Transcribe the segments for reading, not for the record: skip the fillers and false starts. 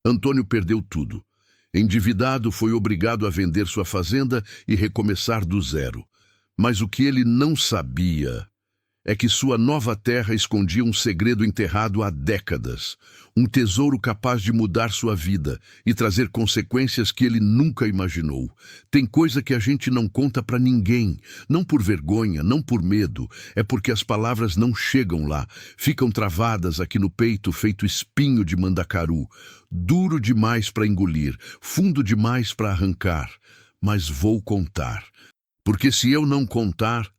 Antônio perdeu tudo. Endividado, foi obrigado a vender sua fazenda e recomeçar do zero. Mas o que ele não sabia é que sua nova terra escondia um segredo enterrado há décadas, um tesouro capaz de mudar sua vida e trazer consequências que ele nunca imaginou. Tem coisa que a gente não conta pra ninguém, não por vergonha, não por medo, é porque as palavras não chegam lá, ficam travadas aqui no peito, feito espinho de mandacaru, duro demais para engolir, fundo demais para arrancar. Mas vou contar, porque se eu não contar,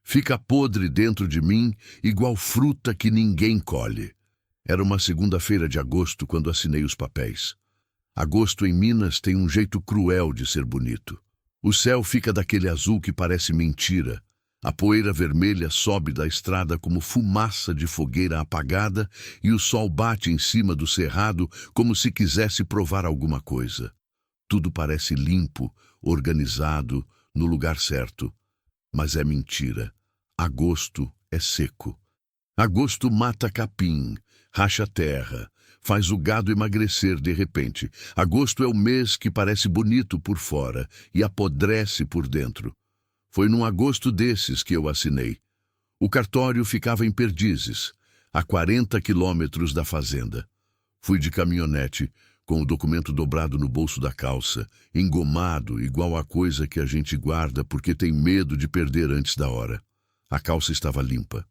fica podre dentro de mim, igual fruta que ninguém colhe. Era uma segunda-feira de agosto quando assinei os papéis. Agosto em Minas tem um jeito cruel de ser bonito. O céu fica daquele azul que parece mentira. A poeira vermelha sobe da estrada como fumaça de fogueira apagada e o sol bate em cima do cerrado como se quisesse provar alguma coisa. Tudo parece limpo, organizado, no lugar certo. Mas é mentira. Agosto é seco. Agosto mata capim, racha terra, faz o gado emagrecer de repente. Agosto é o mês que parece bonito por fora e apodrece por dentro. Foi num agosto desses que eu assinei. O cartório ficava em Perdizes, a 40 quilômetros da fazenda. Fui de caminhonete, com o documento dobrado no bolso da calça, engomado, igual a coisa que a gente guarda porque tem medo de perder antes da hora. A calça estava limpa.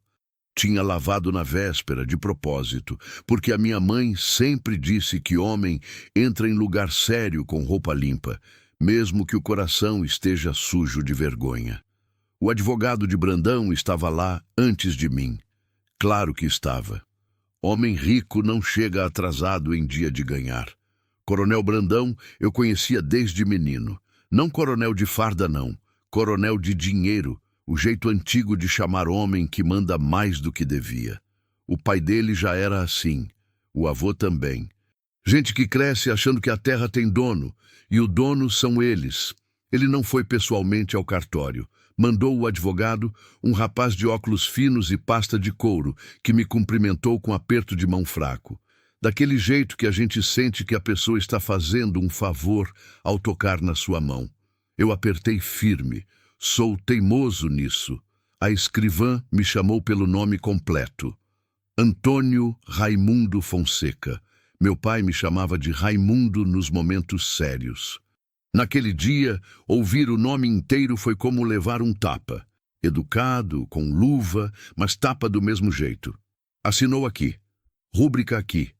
Tinha lavado na véspera, de propósito, porque a minha mãe sempre disse que homem entra em lugar sério com roupa limpa, mesmo que o coração esteja sujo de vergonha. O advogado de Brandão estava lá antes de mim. Claro que estava. Homem rico não chega atrasado em dia de ganhar. Coronel Brandão eu conhecia desde menino. Não coronel de farda, não. Coronel de dinheiro, o jeito antigo de chamar homem que manda mais do que devia. O pai dele já era assim. O avô também. Gente que cresce achando que a terra tem dono, e o dono são eles. Ele não foi pessoalmente ao cartório. Mandou o advogado, um rapaz de óculos finos e pasta de couro, que me cumprimentou com aperto de mão fraco. Daquele jeito que a gente sente que a pessoa está fazendo um favor ao tocar na sua mão. Eu apertei firme. Sou teimoso nisso. A escrivã me chamou pelo nome completo. Antônio Raimundo Fonseca. Meu pai me chamava de Raimundo nos momentos sérios. Naquele dia, ouvir o nome inteiro foi como levar um tapa. Educado, com luva, mas tapa do mesmo jeito. Assinou aqui. Rúbrica aqui.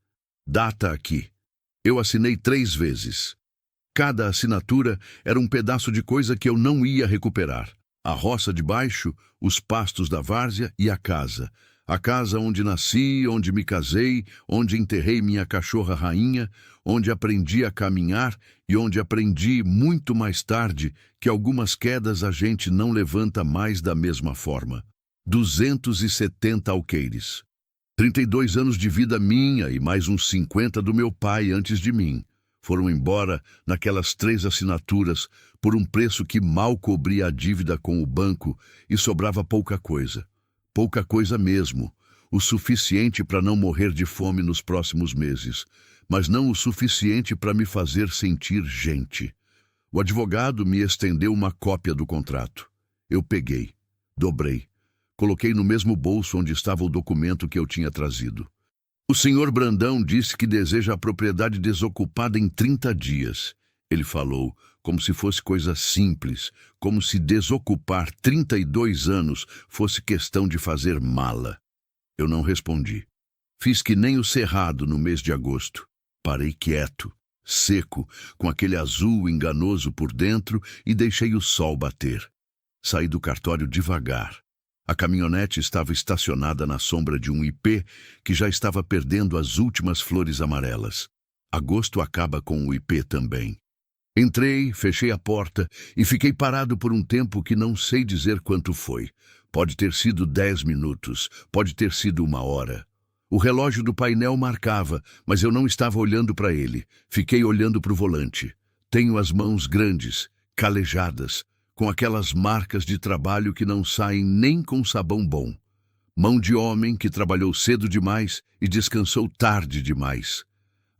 Data aqui. Eu assinei 3 vezes. Cada assinatura era um pedaço de coisa que eu não ia recuperar. A roça de baixo, os pastos da várzea e a casa. A casa onde nasci, onde me casei, onde enterrei minha cachorra rainha, onde aprendi a caminhar e onde aprendi muito mais tarde que algumas quedas a gente não levanta mais da mesma forma. 270 alqueires. 32 anos de vida minha e mais uns 50 do meu pai antes de mim. Foram embora naquelas 3 assinaturas por um preço que mal cobria a dívida com o banco e sobrava pouca coisa. Pouca coisa mesmo. O suficiente para não morrer de fome nos próximos meses, mas não o suficiente para me fazer sentir gente. O advogado me estendeu uma cópia do contrato. Eu peguei, dobrei. Coloquei no mesmo bolso onde estava o documento que eu tinha trazido. O senhor Brandão disse que deseja a propriedade desocupada em 30 dias. Ele falou, como se fosse coisa simples, como se desocupar 32 anos fosse questão de fazer mala. Eu não respondi. Fiz que nem o cerrado no mês de agosto. Parei quieto, seco, com aquele azul enganoso por dentro e deixei o sol bater. Saí do cartório devagar. A caminhonete estava estacionada na sombra de um ipê que já estava perdendo as últimas flores amarelas. Agosto acaba com o ipê também. Entrei, fechei a porta e fiquei parado por um tempo que não sei dizer quanto foi. Pode ter sido 10 minutos, pode ter sido 1 hora. O relógio do painel marcava, mas eu não estava olhando para ele. Fiquei olhando para o volante. Tenho as mãos grandes, calejadas, com aquelas marcas de trabalho que não saem nem com sabão bom. Mão de homem que trabalhou cedo demais e descansou tarde demais.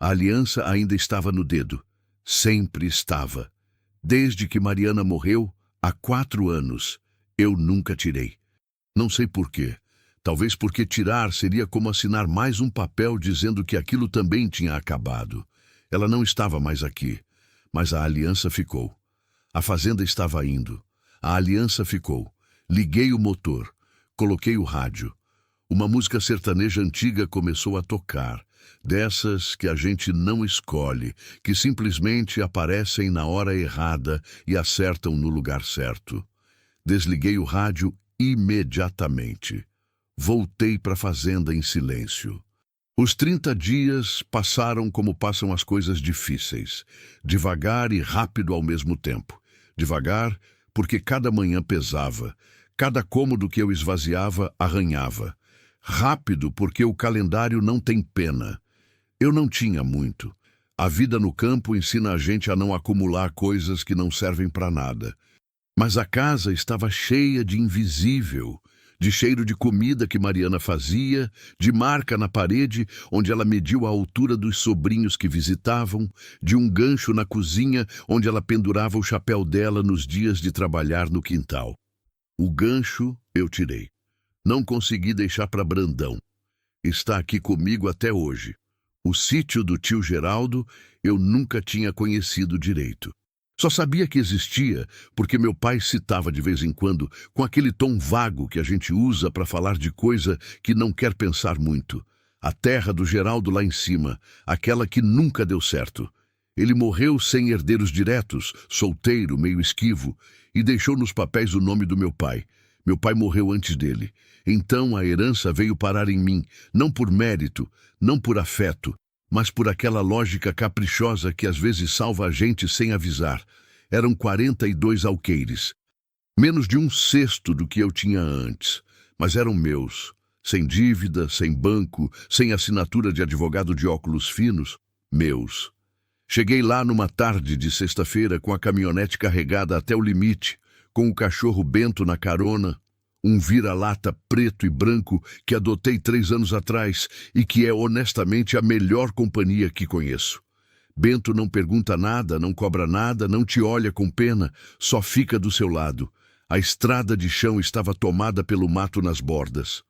A aliança ainda estava no dedo. Sempre estava. Desde que Mariana morreu, há 4 anos, eu nunca tirei. Não sei por quê. Talvez porque tirar seria como assinar mais um papel dizendo que aquilo também tinha acabado. Ela não estava mais aqui, mas a aliança ficou. A fazenda estava indo. A aliança ficou. Liguei o motor. Coloquei o rádio. Uma música sertaneja antiga começou a tocar. Dessas que a gente não escolhe, que simplesmente aparecem na hora errada e acertam no lugar certo. Desliguei o rádio imediatamente. Voltei para a fazenda em silêncio. Os 30 dias passaram como passam as coisas difíceis, devagar e rápido ao mesmo tempo. Devagar, porque cada manhã pesava, cada cômodo que eu esvaziava arranhava. Rápido, porque o calendário não tem pena. Eu não tinha muito. A vida no campo ensina a gente a não acumular coisas que não servem para nada. Mas a casa estava cheia de invisível, de cheiro de comida que Mariana fazia, de marca na parede onde ela mediu a altura dos sobrinhos que visitavam, de um gancho na cozinha onde ela pendurava o chapéu dela nos dias de trabalhar no quintal. O gancho eu tirei. Não consegui deixar para Brandão. Está aqui comigo até hoje. O sítio do tio Geraldo eu nunca tinha conhecido direito. Só sabia que existia porque meu pai citava de vez em quando com aquele tom vago que a gente usa para falar de coisa que não quer pensar muito. A terra do Geraldo lá em cima, aquela que nunca deu certo. Ele morreu sem herdeiros diretos, solteiro, meio esquivo, e deixou nos papéis o nome do meu pai. Meu pai morreu antes dele. Então a herança veio parar em mim, não por mérito, não por afeto, mas por aquela lógica caprichosa que às vezes salva a gente sem avisar. Eram 42 alqueires. Menos de 1/6 do que eu tinha antes, mas eram meus. Sem dívida, sem banco, sem assinatura de advogado de óculos finos, meus. Cheguei lá numa tarde de sexta-feira com a caminhonete carregada até o limite, com o cachorro Bento na carona, um vira-lata preto e branco que adotei 3 anos atrás e que é honestamente a melhor companhia que conheço. Bento não pergunta nada, não cobra nada, não te olha com pena, só fica do seu lado. A estrada de chão estava tomada pelo mato nas bordas.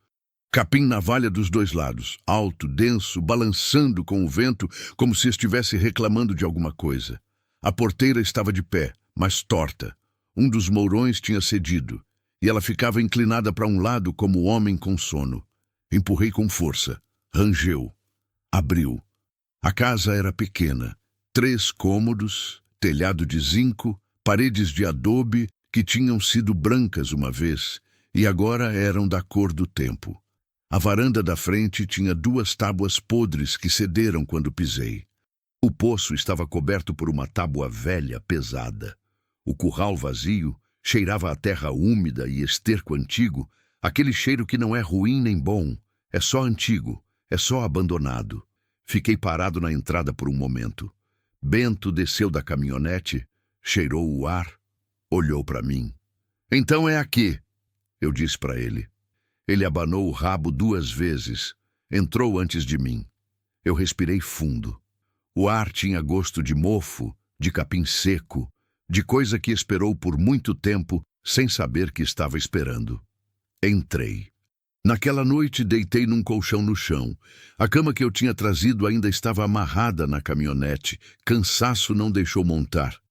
Capim navalha dos 2 lados, alto, denso, balançando com o vento como se estivesse reclamando de alguma coisa. A porteira estava de pé, mas torta. Um dos mourões tinha cedido. E ela ficava inclinada para um lado como homem com sono. Empurrei com força. Rangeu. Abriu. A casa era pequena. 3 cômodos, telhado de zinco, paredes de adobe que tinham sido brancas uma vez e agora eram da cor do tempo. A varanda da frente tinha 2 tábuas podres que cederam quando pisei. O poço estava coberto por uma tábua velha, pesada. O curral vazio cheirava a terra úmida e esterco antigo, aquele cheiro que não é ruim nem bom, é só antigo, é só abandonado. Fiquei parado na entrada por um momento. Bento desceu da caminhonete, cheirou o ar, olhou para mim. "Então é aqui", eu disse para ele. Ele abanou o rabo 2 vezes, entrou antes de mim. Eu respirei fundo. O ar tinha gosto de mofo, de capim seco, de coisa que esperou por muito tempo sem saber que estava esperando. Entrei. Naquela noite deitei num colchão no chão. A cama que eu tinha trazido ainda estava amarrada na caminhonete. Cansaço não deixou montar.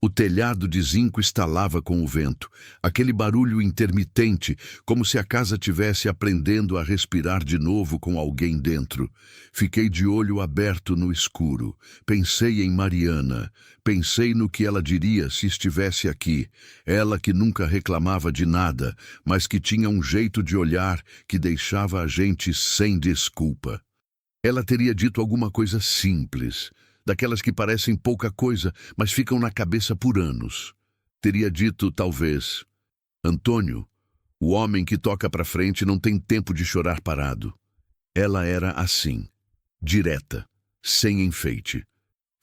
O telhado de zinco estalava com o vento, aquele barulho intermitente, como se a casa tivesse aprendendo a respirar de novo com alguém dentro. Fiquei de olho aberto no escuro. Pensei em Mariana. Pensei no que ela diria se estivesse aqui. Ela que nunca reclamava de nada, mas que tinha um jeito de olhar que deixava a gente sem desculpa. Ela teria dito alguma coisa simples, daquelas que parecem pouca coisa, mas ficam na cabeça por anos. Teria dito, talvez: "Antônio, o homem que toca para frente não tem tempo de chorar parado." Ela era assim, direta, sem enfeite.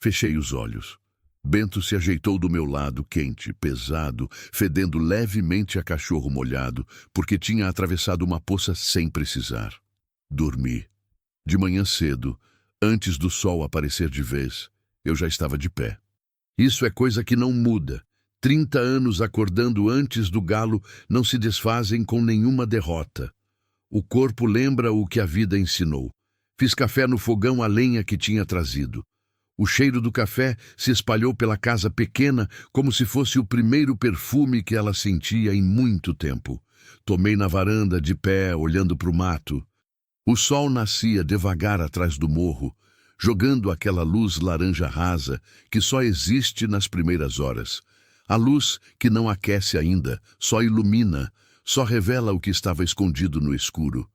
Fechei os olhos. Bento se ajeitou do meu lado, quente, pesado, fedendo levemente a cachorro molhado, porque tinha atravessado uma poça sem precisar. Dormi. De manhã cedo, Antes do sol aparecer de vez, eu já estava de pé. Isso é coisa que não muda. 30 anos acordando antes do galo não se desfazem com nenhuma derrota. O corpo lembra o que a vida ensinou. Fiz café no fogão a lenha que tinha trazido. O cheiro do café se espalhou pela casa pequena como se fosse o primeiro perfume que ela sentia em muito tempo. Tomei na varanda, de pé, olhando para o mato. O sol nascia devagar atrás do morro, jogando aquela luz laranja rasa que só existe nas primeiras horas. A luz que não aquece ainda, só ilumina, só revela o que estava escondido no escuro.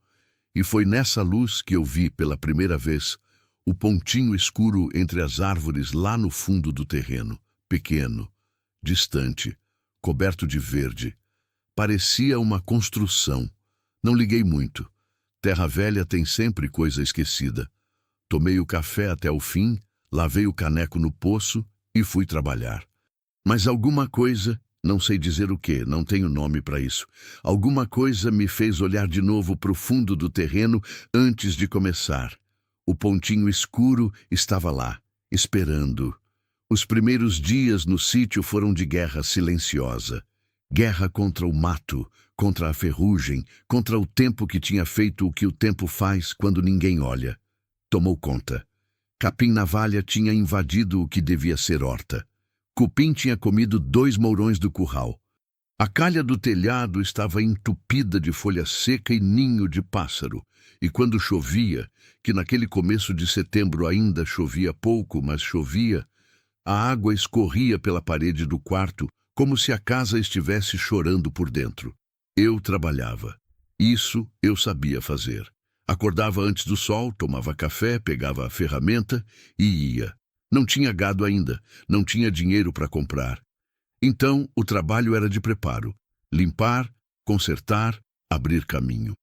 E foi nessa luz que eu vi pela primeira vez o pontinho escuro entre as árvores lá no fundo do terreno, pequeno, distante, coberto de verde. Parecia uma construção. Não liguei muito. Terra velha tem sempre coisa esquecida. Tomei o café até o fim, lavei o caneco no poço e fui trabalhar. Mas alguma coisa, não sei dizer o que, não tenho nome para isso, alguma coisa me fez olhar de novo para o fundo do terreno antes de começar. O pontinho escuro estava lá, esperando. Os primeiros dias no sítio foram de guerra silenciosa. Guerra contra o mato, contra a ferrugem, contra o tempo que tinha feito o que o tempo faz quando ninguém olha. Tomou conta. Capim-navalha tinha invadido o que devia ser horta. Cupim tinha comido 2 mourões do curral. A calha do telhado estava entupida de folha seca e ninho de pássaro. E quando chovia, que naquele começo de setembro ainda chovia pouco, mas chovia, a água escorria pela parede do quarto, como se a casa estivesse chorando por dentro. Eu trabalhava. Isso eu sabia fazer. Acordava antes do sol, tomava café, pegava a ferramenta e ia. Não tinha gado ainda, não tinha dinheiro para comprar. Então, o trabalho era de preparo. Limpar, consertar, abrir caminho.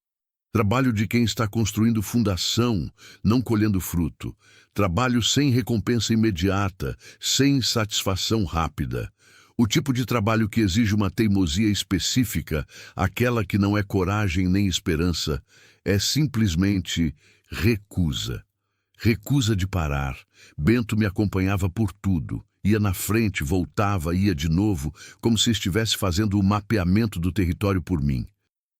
Trabalho de quem está construindo fundação, não colhendo fruto. Trabalho sem recompensa imediata, sem satisfação rápida. O tipo de trabalho que exige uma teimosia específica, aquela que não é coragem nem esperança, é simplesmente recusa. Recusa de parar. Bento me acompanhava por tudo. Ia na frente, voltava, ia de novo, como se estivesse fazendo o mapeamento do território por mim.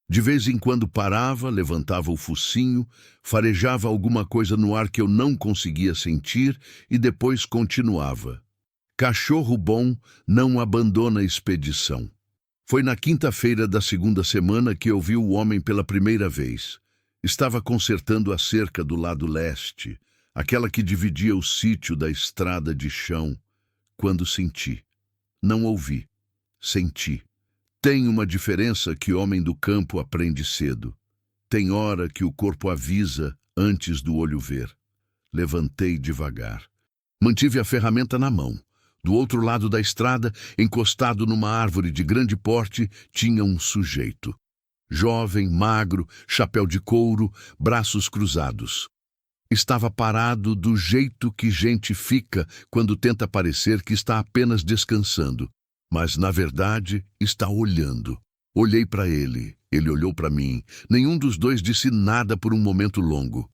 De vez em quando parava, levantava o focinho, farejava alguma coisa no ar que eu não conseguia sentir e depois continuava. Cachorro bom não abandona a expedição. Foi na quinta-feira da segunda semana que eu vi o homem pela primeira vez. Estava consertando a cerca do lado leste, aquela que dividia o sítio da estrada de chão, quando senti. Não ouvi. Senti. Tem uma diferença que homem do campo aprende cedo. Tem hora que o corpo avisa antes do olho ver. Levantei devagar. Mantive a ferramenta na mão. Do outro lado da estrada, encostado numa árvore de grande porte, tinha um sujeito. Jovem, magro, chapéu de couro, braços cruzados. Estava parado do jeito que gente fica quando tenta parecer que está apenas descansando. Mas, na verdade, está olhando. Olhei para ele, ele olhou para mim. Nenhum dos dois disse nada por um momento longo.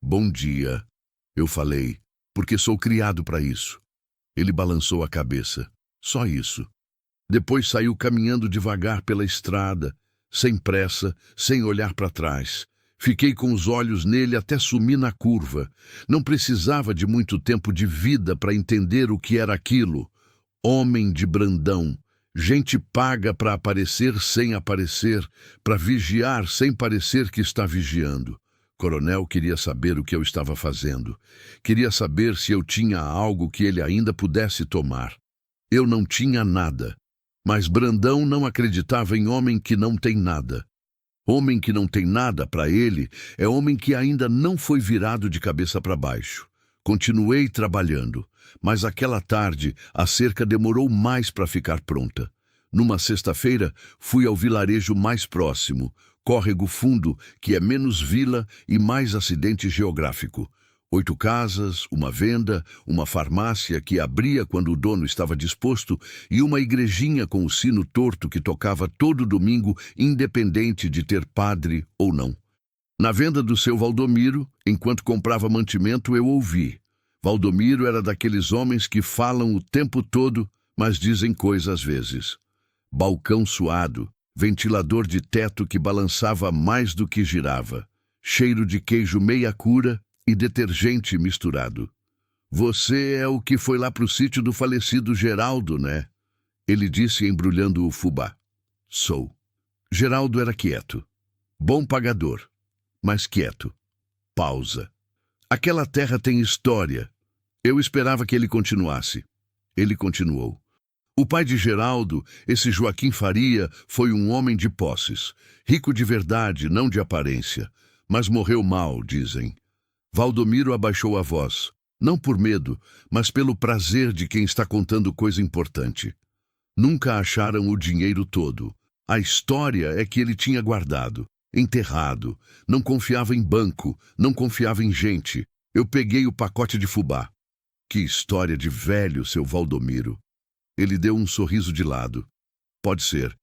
Bom dia, eu falei, porque sou criado para isso. Ele balançou a cabeça. Só isso. Depois saiu caminhando devagar pela estrada, sem pressa, sem olhar para trás. Fiquei com os olhos nele até sumir na curva. Não precisava de muito tempo de vida para entender o que era aquilo. Homem de Brandão, gente paga para aparecer sem aparecer, para vigiar sem parecer que está vigiando. Coronel queria saber o que eu estava fazendo. Queria saber se eu tinha algo que ele ainda pudesse tomar. Eu não tinha nada, mas Brandão não acreditava em homem que não tem nada. Homem que não tem nada, para ele, é homem que ainda não foi virado de cabeça para baixo. Continuei trabalhando, mas aquela tarde a cerca demorou mais para ficar pronta. Numa sexta-feira, fui ao vilarejo mais próximo, Córrego Fundo, que é menos vila e mais acidente geográfico. 8 casas, uma venda, uma farmácia que abria quando o dono estava disposto e uma igrejinha com o sino torto que tocava todo domingo, independente de ter padre ou não. Na venda do seu Valdomiro, enquanto comprava mantimento, eu ouvi. Valdomiro era daqueles homens que falam o tempo todo, mas dizem coisa às vezes. Balcão suado, ventilador de teto que balançava mais do que girava, cheiro de queijo meia cura e detergente misturado. Você é o que foi lá pro sítio do falecido Geraldo, né? Ele disse embrulhando o fubá. Sou. Geraldo era quieto. Bom pagador, mas quieto. Pausa. Aquela terra tem história. Eu esperava que ele continuasse. Ele continuou. O pai de Geraldo, esse Joaquim Faria, foi um homem de posses. Rico de verdade, não de aparência. Mas morreu mal, dizem. Valdomiro abaixou a voz. Não por medo, mas pelo prazer de quem está contando coisa importante. Nunca acharam o dinheiro todo. A história é que ele tinha guardado, enterrado, não confiava em banco, não confiava em gente. Eu peguei o pacote de fubá. Que história de velho, seu Valdomiro. Ele deu um sorriso de lado. Pode ser.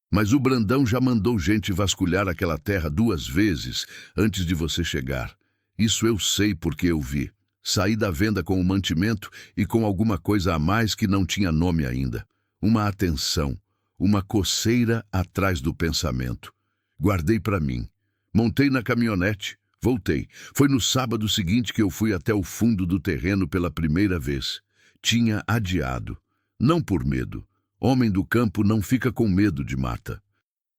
Mas o Brandão já mandou gente vasculhar aquela terra 2 vezes antes de você chegar. Isso eu sei porque eu vi. Saí da venda com o mantimento e com alguma coisa a mais que não tinha nome ainda. Uma atenção, uma coceira atrás do pensamento. Guardei para mim. Montei na caminhonete, voltei. Foi no sábado seguinte que eu fui até o fundo do terreno pela primeira vez. Tinha adiado. Não por medo. Homem do campo não fica com medo de mata.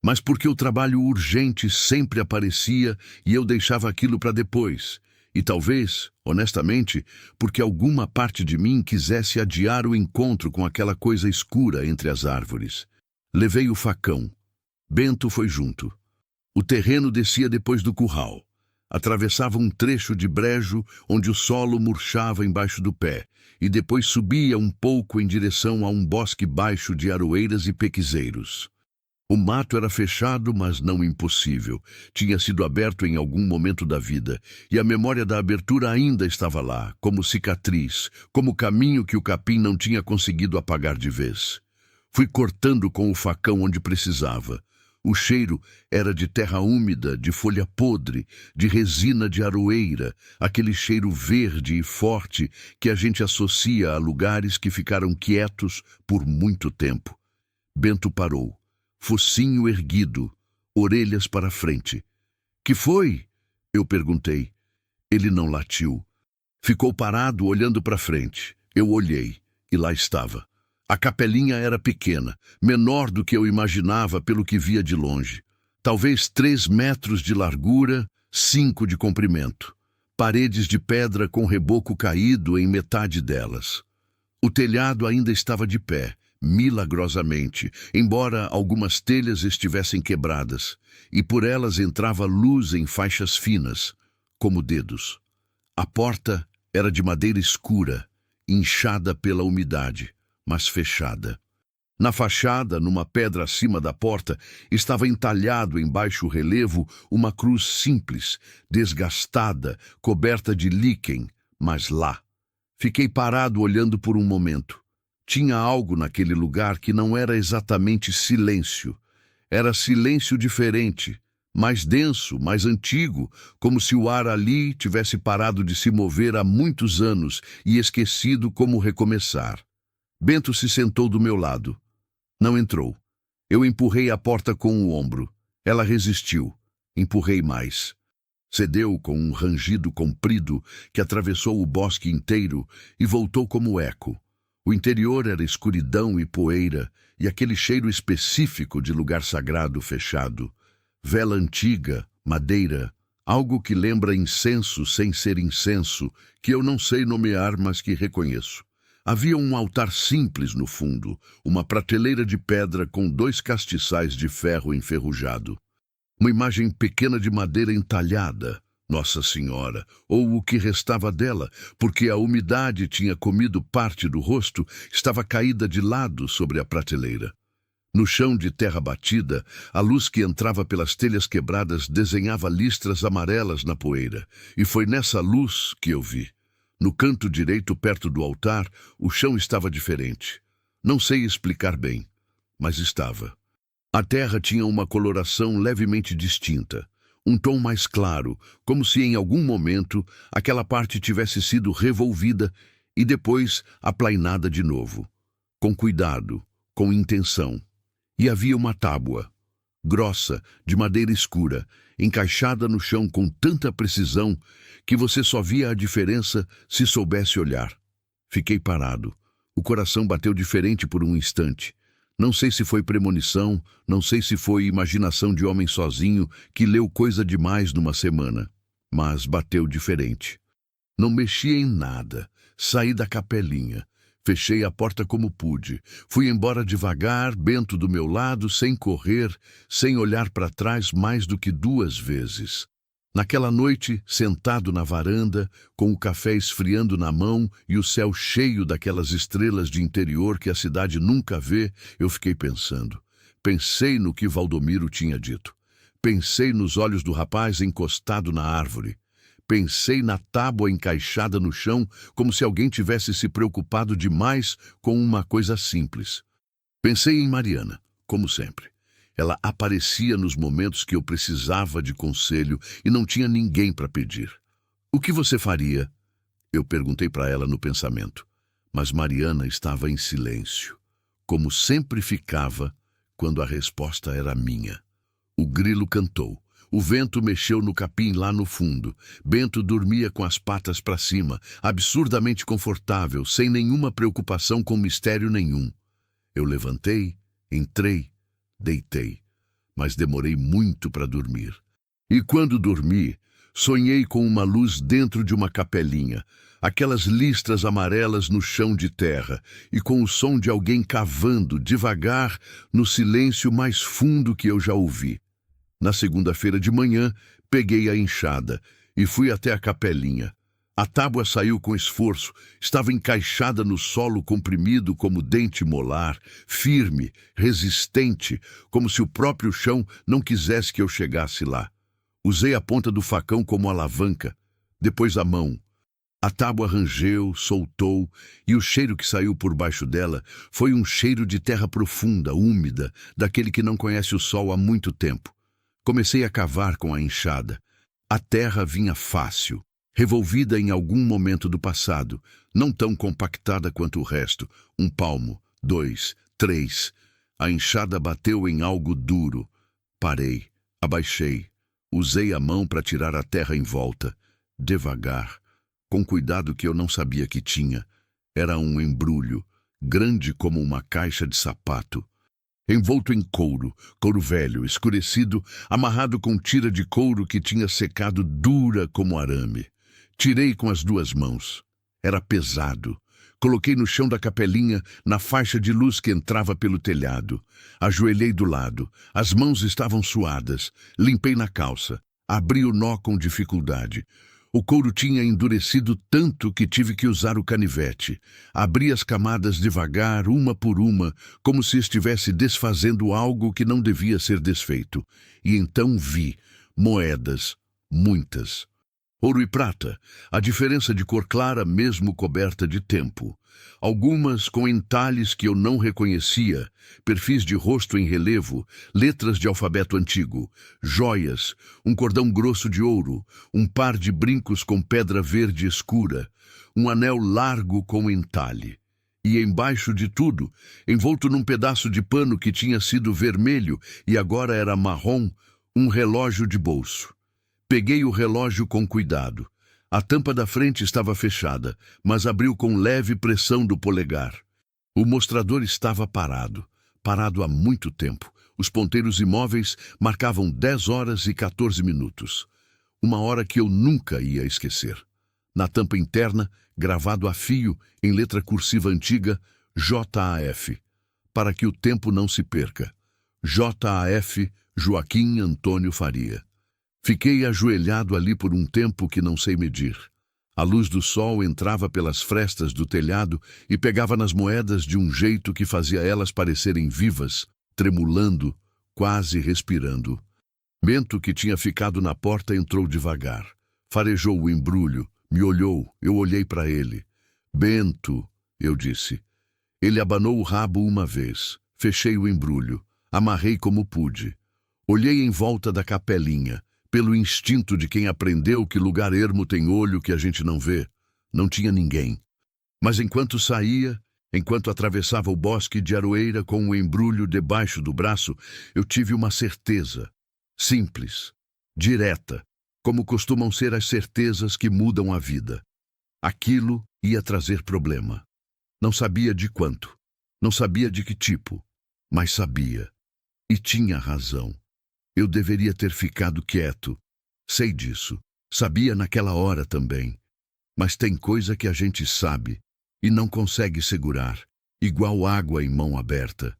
Mas porque o trabalho urgente sempre aparecia e eu deixava aquilo para depois. E talvez, honestamente, porque alguma parte de mim quisesse adiar o encontro com aquela coisa escura entre as árvores. Levei o facão. Bento foi junto. O terreno descia depois do curral. Atravessava um trecho de brejo onde o solo murchava embaixo do pé e depois subia um pouco em direção a um bosque baixo de aroeiras e pequizeiros. O mato era fechado, mas não impossível. Tinha sido aberto em algum momento da vida, e a memória da abertura ainda estava lá, como cicatriz, como caminho que o capim não tinha conseguido apagar de vez. Fui cortando com o facão onde precisava. O cheiro era de terra úmida, de folha podre, de resina de aroeira, aquele cheiro verde e forte que a gente associa a lugares que ficaram quietos por muito tempo. Bento parou. Focinho erguido, orelhas para frente. Que foi? Eu perguntei. Ele não latiu. Ficou parado olhando para frente. Eu olhei, e lá estava. A capelinha era pequena, menor do que eu imaginava pelo que via de longe. Talvez 3 metros de largura, 5 de comprimento. Paredes de pedra com reboco caído em metade delas. O telhado ainda estava de pé, milagrosamente, embora algumas telhas estivessem quebradas, e por elas entrava luz em faixas finas, como dedos. A porta era de madeira escura, inchada pela umidade, mas fechada. Na fachada, numa pedra acima da porta, estava entalhado em baixo relevo uma cruz simples, desgastada, coberta de líquen, mas lá. Fiquei parado olhando por um momento. Tinha algo naquele lugar que não era exatamente silêncio. Era silêncio diferente, mais denso, mais antigo, como se o ar ali tivesse parado de se mover há muitos anos e esquecido como recomeçar. Bento se sentou do meu lado. Não entrou. Eu empurrei a porta com o ombro. Ela resistiu. Empurrei mais. Cedeu com um rangido comprido que atravessou o bosque inteiro e voltou como eco. O interior era escuridão e poeira, e aquele cheiro específico de lugar sagrado fechado. Vela antiga, madeira, algo que lembra incenso sem ser incenso, que eu não sei nomear, mas que reconheço. Havia um altar simples no fundo, uma prateleira de pedra com 2 castiçais de ferro enferrujado. Uma imagem pequena de madeira entalhada, Nossa Senhora, ou o que restava dela, porque a umidade tinha comido parte do rosto, estava caída de lado sobre a prateleira. No chão de terra batida, a luz que entrava pelas telhas quebradas desenhava listras amarelas na poeira, e foi nessa luz que eu vi. No canto direito, perto do altar, o chão estava diferente. Não sei explicar bem, mas estava. A terra tinha uma coloração levemente distinta. Um tom mais claro, como se em algum momento aquela parte tivesse sido revolvida e depois aplainada de novo. Com cuidado, com intenção. E havia uma tábua, grossa, de madeira escura, encaixada no chão com tanta precisão que você só via a diferença se soubesse olhar. Fiquei parado. O coração bateu diferente por um instante. Não sei se foi premonição, não sei se foi imaginação de homem sozinho que leu coisa demais numa semana, mas bateu diferente. Não mexi em nada. Saí da capelinha. Fechei a porta como pude. Fui embora devagar, Bento do meu lado, sem correr, sem olhar para trás mais do que 2 vezes. Naquela noite, sentado na varanda, com o café esfriando na mão e o céu cheio daquelas estrelas de interior que a cidade nunca vê, eu fiquei pensando. Pensei no que Valdomiro tinha dito. Pensei nos olhos do rapaz encostado na árvore. Pensei na tábua encaixada no chão, como se alguém tivesse se preocupado demais com uma coisa simples. Pensei em Mariana, como sempre. Ela aparecia nos momentos que eu precisava de conselho e não tinha ninguém para pedir. "O que você faria?" Eu perguntei para ela no pensamento. Mas Mariana estava em silêncio, como sempre ficava quando a resposta era minha. O grilo cantou. O vento mexeu no capim lá no fundo. Bento dormia com as patas para cima, absurdamente confortável, sem nenhuma preocupação com mistério nenhum. Eu levantei, entrei, deitei, mas demorei muito para dormir. E quando dormi, sonhei com uma luz dentro de uma capelinha, aquelas listras amarelas no chão de terra, e com o som de alguém cavando devagar no silêncio mais fundo que eu já ouvi. Na segunda-feira de manhã, peguei a enxada e fui até a capelinha. A tábua saiu com esforço, estava encaixada no solo comprimido como dente molar, firme, resistente, como se o próprio chão não quisesse que eu chegasse lá. Usei a ponta do facão como alavanca, depois a mão. A tábua rangeu, soltou, e o cheiro que saiu por baixo dela foi um cheiro de terra profunda, úmida, daquele que não conhece o sol há muito tempo. Comecei a cavar com a enxada. A terra vinha fácil, revolvida em algum momento do passado, não tão compactada quanto o resto. 1 palmo, 2, 3. A enxada bateu em algo duro. Parei, abaixei. Usei a mão para tirar a terra em volta. Devagar, com cuidado que eu não sabia que tinha. Era um embrulho, grande como uma caixa de sapato. Envolto em couro velho, escurecido, amarrado com tira de couro que tinha secado dura como arame. Tirei com as 2 mãos. Era pesado. Coloquei no chão da capelinha, na faixa de luz que entrava pelo telhado. Ajoelhei do lado. As mãos estavam suadas. Limpei na calça. Abri o nó com dificuldade. O couro tinha endurecido tanto que tive que usar o canivete. Abri as camadas devagar, uma por uma, como se estivesse desfazendo algo que não devia ser desfeito. E então vi moedas, muitas. Ouro e prata, a diferença de cor clara mesmo coberta de tempo. Algumas com entalhes que eu não reconhecia, perfis de rosto em relevo, letras de alfabeto antigo, joias, um cordão grosso de ouro, um par de brincos com pedra verde escura, um anel largo com entalhe. E embaixo de tudo, envolto num pedaço de pano que tinha sido vermelho e agora era marrom, um relógio de bolso. Peguei o relógio com cuidado. A tampa da frente estava fechada, mas abriu com leve pressão do polegar. O mostrador estava parado há muito tempo. Os ponteiros imóveis marcavam 10 horas e 14 minutos. Uma hora que eu nunca ia esquecer. Na tampa interna, gravado a fio, em letra cursiva antiga, JAF, para que o tempo não se perca. JAF, Joaquim Antônio Faria. Fiquei ajoelhado ali por um tempo que não sei medir. A luz do sol entrava pelas frestas do telhado e pegava nas moedas de um jeito que fazia elas parecerem vivas, tremulando, quase respirando. Bento, que tinha ficado na porta, entrou devagar. Farejou o embrulho, me olhou, eu olhei para ele. "Bento", eu disse. Ele abanou o rabo uma vez. Fechei o embrulho. Amarrei como pude. Olhei em volta da capelinha. pelo instinto de quem aprendeu que lugar ermo tem olho que a gente não vê. Não tinha ninguém. Mas enquanto saía, enquanto atravessava o bosque de aroeira com o embrulho debaixo do braço, eu tive uma certeza, simples, direta, como costumam ser as certezas que mudam a vida. Aquilo ia trazer problema. Não sabia de quanto, não sabia de que tipo, mas sabia. E tinha razão. Eu deveria ter ficado quieto. Sei disso. Sabia naquela hora também. Mas tem coisa que a gente sabe e não consegue segurar, igual água em mão aberta.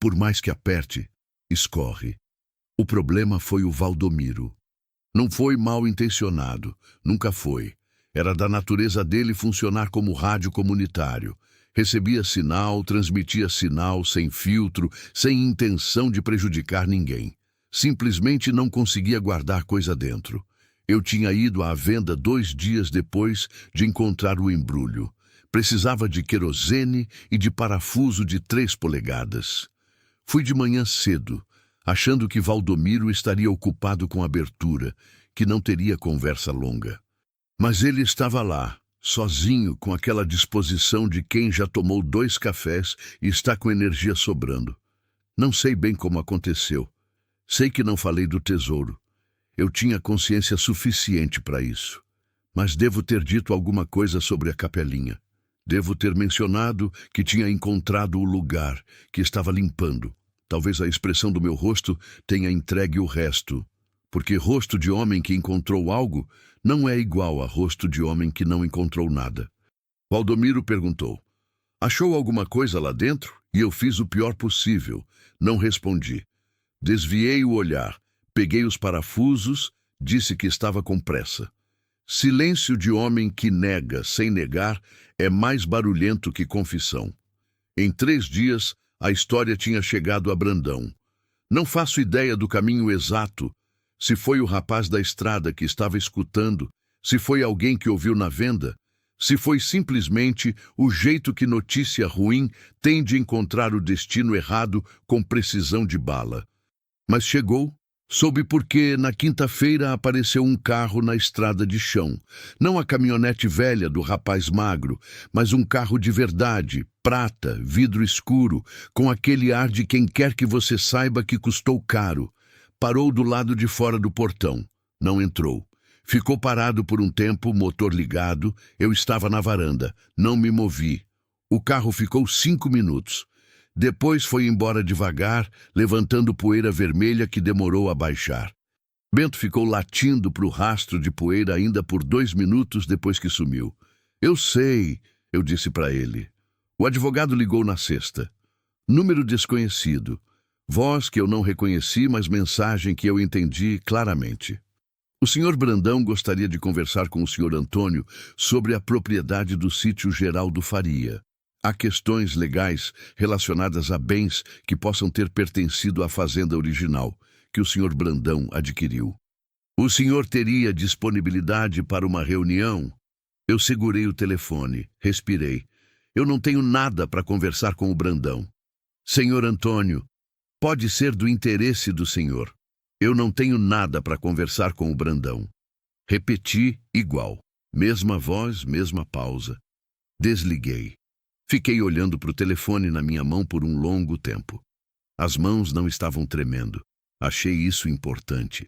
Por mais que aperte, escorre. O problema foi o Valdomiro. Não foi mal intencionado, nunca foi. Era da natureza dele funcionar como rádio comunitário. Recebia sinal, transmitia sinal sem filtro, sem intenção de prejudicar ninguém. Simplesmente não conseguia guardar coisa dentro. Eu tinha ido à venda 2 dias depois de encontrar o embrulho. Precisava de querosene e de parafuso de 3 polegadas. Fui de manhã cedo, achando que Valdomiro estaria ocupado com abertura, que não teria conversa longa. Mas ele estava lá, sozinho, com aquela disposição de quem já tomou 2 cafés e está com energia sobrando. Não sei bem como aconteceu. Sei que não falei do tesouro. Eu tinha consciência suficiente para isso. Mas devo ter dito alguma coisa sobre a capelinha. Devo ter mencionado que tinha encontrado o lugar, que estava limpando. Talvez a expressão do meu rosto tenha entregue o resto, porque rosto de homem que encontrou algo não é igual a rosto de homem que não encontrou nada. Valdomiro perguntou: achou alguma coisa lá dentro? E eu fiz o pior possível. Não respondi. Desviei o olhar, peguei os parafusos, disse que estava com pressa. Silêncio de homem que nega sem negar é mais barulhento que confissão. Em 3 dias, a história tinha chegado a Brandão. Não faço ideia do caminho exato, se foi o rapaz da estrada que estava escutando, se foi alguém que ouviu na venda, se foi simplesmente o jeito que notícia ruim tem de encontrar o destino errado com precisão de bala. Mas chegou. Soube porque na quinta-feira apareceu um carro na estrada de chão. Não a caminhonete velha do rapaz magro, mas um carro de verdade, prata, vidro escuro, com aquele ar de quem quer que você saiba que custou caro. Parou do lado de fora do portão. Não entrou. Ficou parado por um tempo, motor ligado. Eu estava na varanda. Não me movi. O carro ficou 5 minutos. Depois foi embora devagar, levantando poeira vermelha que demorou a baixar. Bento ficou latindo para o rastro de poeira ainda por 2 minutos depois que sumiu. Eu sei, eu disse para ele. O advogado ligou na sexta. Número desconhecido. Voz que eu não reconheci, mas mensagem que eu entendi claramente. O senhor Brandão gostaria de conversar com o senhor Antônio sobre a propriedade do sítio Geraldo Faria. Há questões legais relacionadas a bens que possam ter pertencido à fazenda original, que o senhor Brandão adquiriu. O senhor teria disponibilidade para uma reunião? Eu segurei o telefone, respirei. Eu não tenho nada para conversar com o Brandão. Senhor Antônio, pode ser do interesse do senhor. Eu não tenho nada para conversar com o Brandão. Repeti igual. Mesma voz, mesma pausa. Desliguei. Fiquei olhando para o telefone na minha mão por um longo tempo. As mãos não estavam tremendo. Achei isso importante.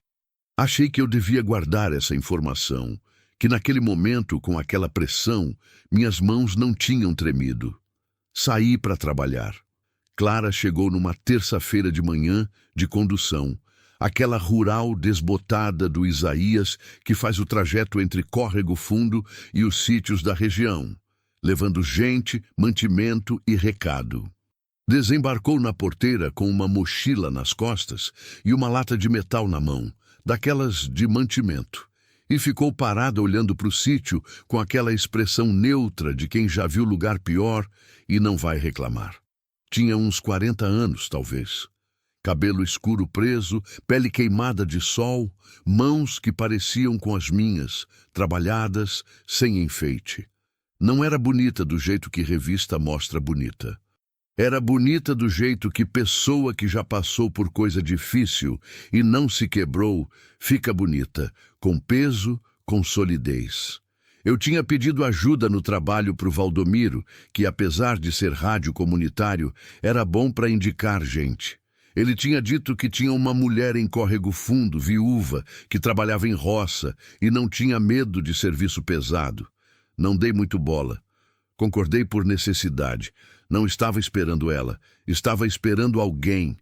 Achei que eu devia guardar essa informação, que naquele momento, com aquela pressão, minhas mãos não tinham tremido. Saí para trabalhar. Clara chegou numa terça-feira de manhã, de condução, aquela rural desbotada do Isaías que faz o trajeto entre Córrego Fundo e os sítios da região, levando gente, mantimento e recado. Desembarcou na porteira com uma mochila nas costas e uma lata de metal na mão, daquelas de mantimento, e ficou parada olhando para o sítio com aquela expressão neutra de quem já viu lugar pior e não vai reclamar. Tinha uns 40 anos, talvez. Cabelo escuro preso, pele queimada de sol, mãos que pareciam com as minhas, trabalhadas, sem enfeite. Não era bonita do jeito que revista mostra bonita. Era bonita do jeito que pessoa que já passou por coisa difícil e não se quebrou, fica bonita, com peso, com solidez. Eu tinha pedido ajuda no trabalho para o Valdomiro, que apesar de ser rádio comunitário, era bom para indicar gente. Ele tinha dito que tinha uma mulher em Córrego Fundo, viúva, que trabalhava em roça e não tinha medo de serviço pesado. Não dei muito bola. Concordei por necessidade. Não estava esperando ela. Estava esperando alguém.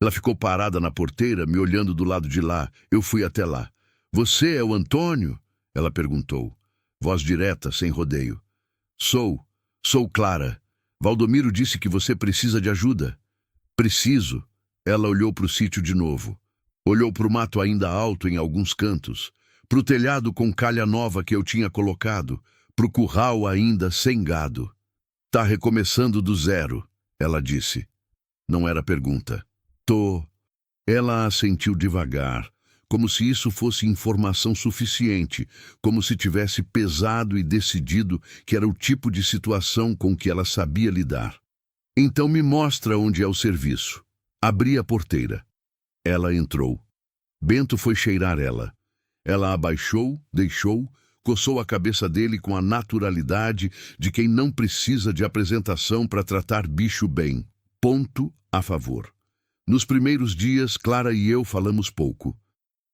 Ela ficou parada na porteira, me olhando do lado de lá. Eu fui até lá. "Você é o Antônio?" Ela perguntou. Voz direta, sem rodeio. Sou Clara. Valdomiro disse que você precisa de ajuda." "Preciso." Ela olhou para o sítio de novo. Olhou para o mato ainda alto em alguns cantos, para o telhado com calha nova que eu tinha colocado, para o curral ainda sem gado. "Tá recomeçando do zero," ela disse. Não era pergunta. "Tô." Ela assentiu devagar, como se isso fosse informação suficiente, como se tivesse pesado e decidido que era o tipo de situação com que ela sabia lidar. "Então me mostra onde é o serviço." Abri a porteira. Ela entrou. Bento foi cheirar ela. Ela abaixou, deixou, coçou a cabeça dele com a naturalidade de quem não precisa de apresentação para tratar bicho bem. Ponto a favor. Nos primeiros dias, Clara e eu falamos pouco.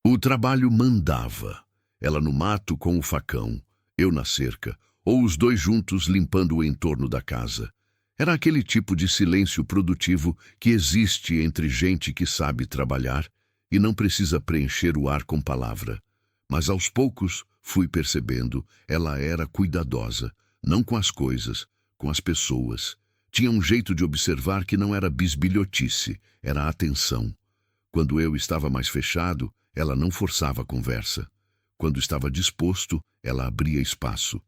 O trabalho mandava. Ela no mato com o facão, eu na cerca, ou os dois juntos limpando o entorno da casa. Era aquele tipo de silêncio produtivo que existe entre gente que sabe trabalhar e não precisa preencher o ar com palavra. Mas aos poucos fui percebendo, ela era cuidadosa, não com as coisas, com as pessoas. Tinha um jeito de observar que não era bisbilhotice, era atenção. Quando eu estava mais fechado, ela não forçava a conversa. Quando estava disposto, ela abria espaço.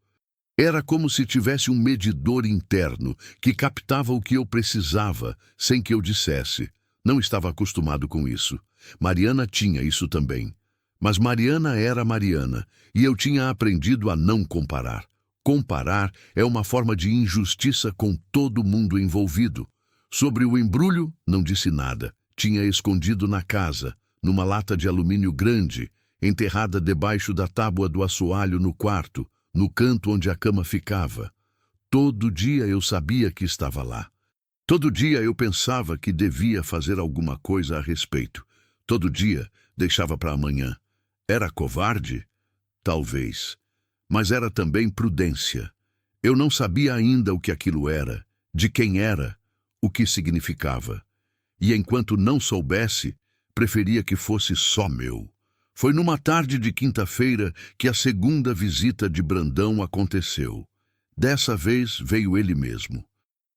Era como se tivesse um medidor interno que captava o que eu precisava, sem que eu dissesse. Não estava acostumado com isso. Mariana tinha isso também. Mas Mariana era Mariana, e eu tinha aprendido a não comparar. Comparar é uma forma de injustiça com todo mundo envolvido. Sobre o embrulho, não disse nada. Tinha escondido na casa, numa lata de alumínio grande, enterrada debaixo da tábua do assoalho no quarto, no canto onde a cama ficava. Todo dia eu sabia que estava lá. Todo dia eu pensava que devia fazer alguma coisa a respeito. Todo dia deixava para amanhã. Era covarde? Talvez. Mas era também prudência. Eu não sabia ainda o que aquilo era, de quem era, o que significava. E enquanto não soubesse, preferia que fosse só meu. Foi numa tarde de quinta-feira que a segunda visita de Brandão aconteceu. Dessa vez veio ele mesmo.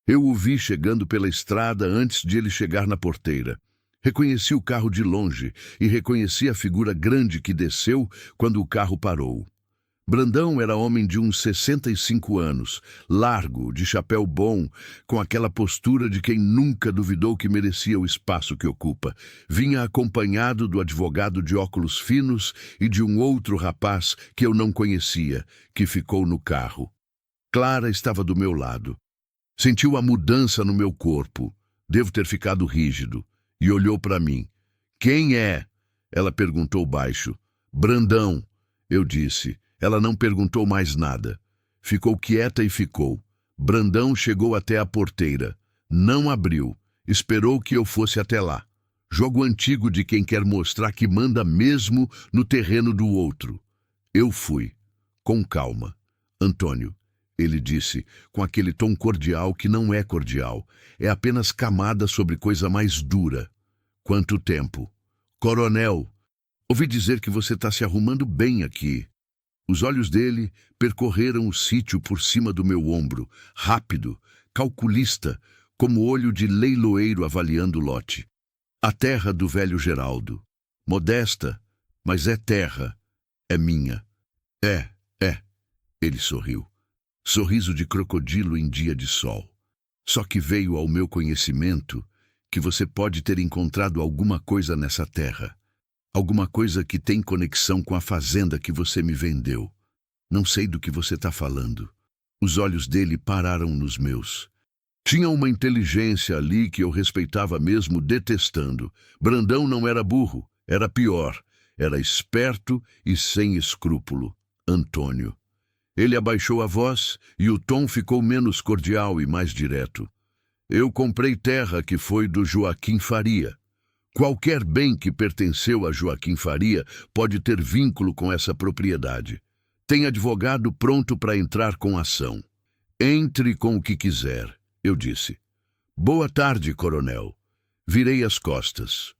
Eu o vi chegando pela estrada antes de ele chegar na porteira. Reconheci o carro de longe e reconheci a figura grande que desceu quando o carro parou. Brandão era homem de uns 65 anos, largo, de chapéu bom, com aquela postura de quem nunca duvidou que merecia o espaço que ocupa. Vinha acompanhado do advogado de óculos finos e de um outro rapaz que eu não conhecia, que ficou no carro. Clara estava do meu lado. Sentiu a mudança no meu corpo. Devo ter ficado rígido. E olhou para mim. "Quem é?" Ela perguntou baixo. "Brandão", eu disse. Ela não perguntou mais nada. Ficou quieta e ficou. Brandão chegou até a porteira. Não abriu. Esperou que eu fosse até lá. Jogo antigo de quem quer mostrar que manda mesmo no terreno do outro. Eu fui. Com calma. "Antônio", ele disse, com aquele tom cordial que não é cordial. É apenas camada sobre coisa mais dura. "Quanto tempo?" "Coronel, ouvi dizer que você está se arrumando bem aqui." Os olhos dele percorreram o sítio por cima do meu ombro, rápido, calculista, como olho de leiloeiro avaliando o lote. "A terra do velho Geraldo. Modesta, mas é terra. É minha." É. Ele sorriu. Sorriso de crocodilo em dia de sol. "Só que veio ao meu conhecimento que você pode ter encontrado alguma coisa nessa terra. Alguma coisa que tem conexão com a fazenda que você me vendeu. Não sei do que você está falando." Os olhos dele pararam nos meus. Tinha uma inteligência ali que eu respeitava mesmo detestando. Brandão não era burro, era pior. Era esperto e sem escrúpulo. Antônio. Ele abaixou a voz e o tom ficou menos cordial e mais direto. Eu comprei terra que foi do Joaquim Faria. Qualquer bem que pertenceu a Joaquim Faria pode ter vínculo com essa propriedade. Tem advogado pronto para entrar com ação. Entre com o que quiser, eu disse. Boa tarde, coronel. Virei as costas.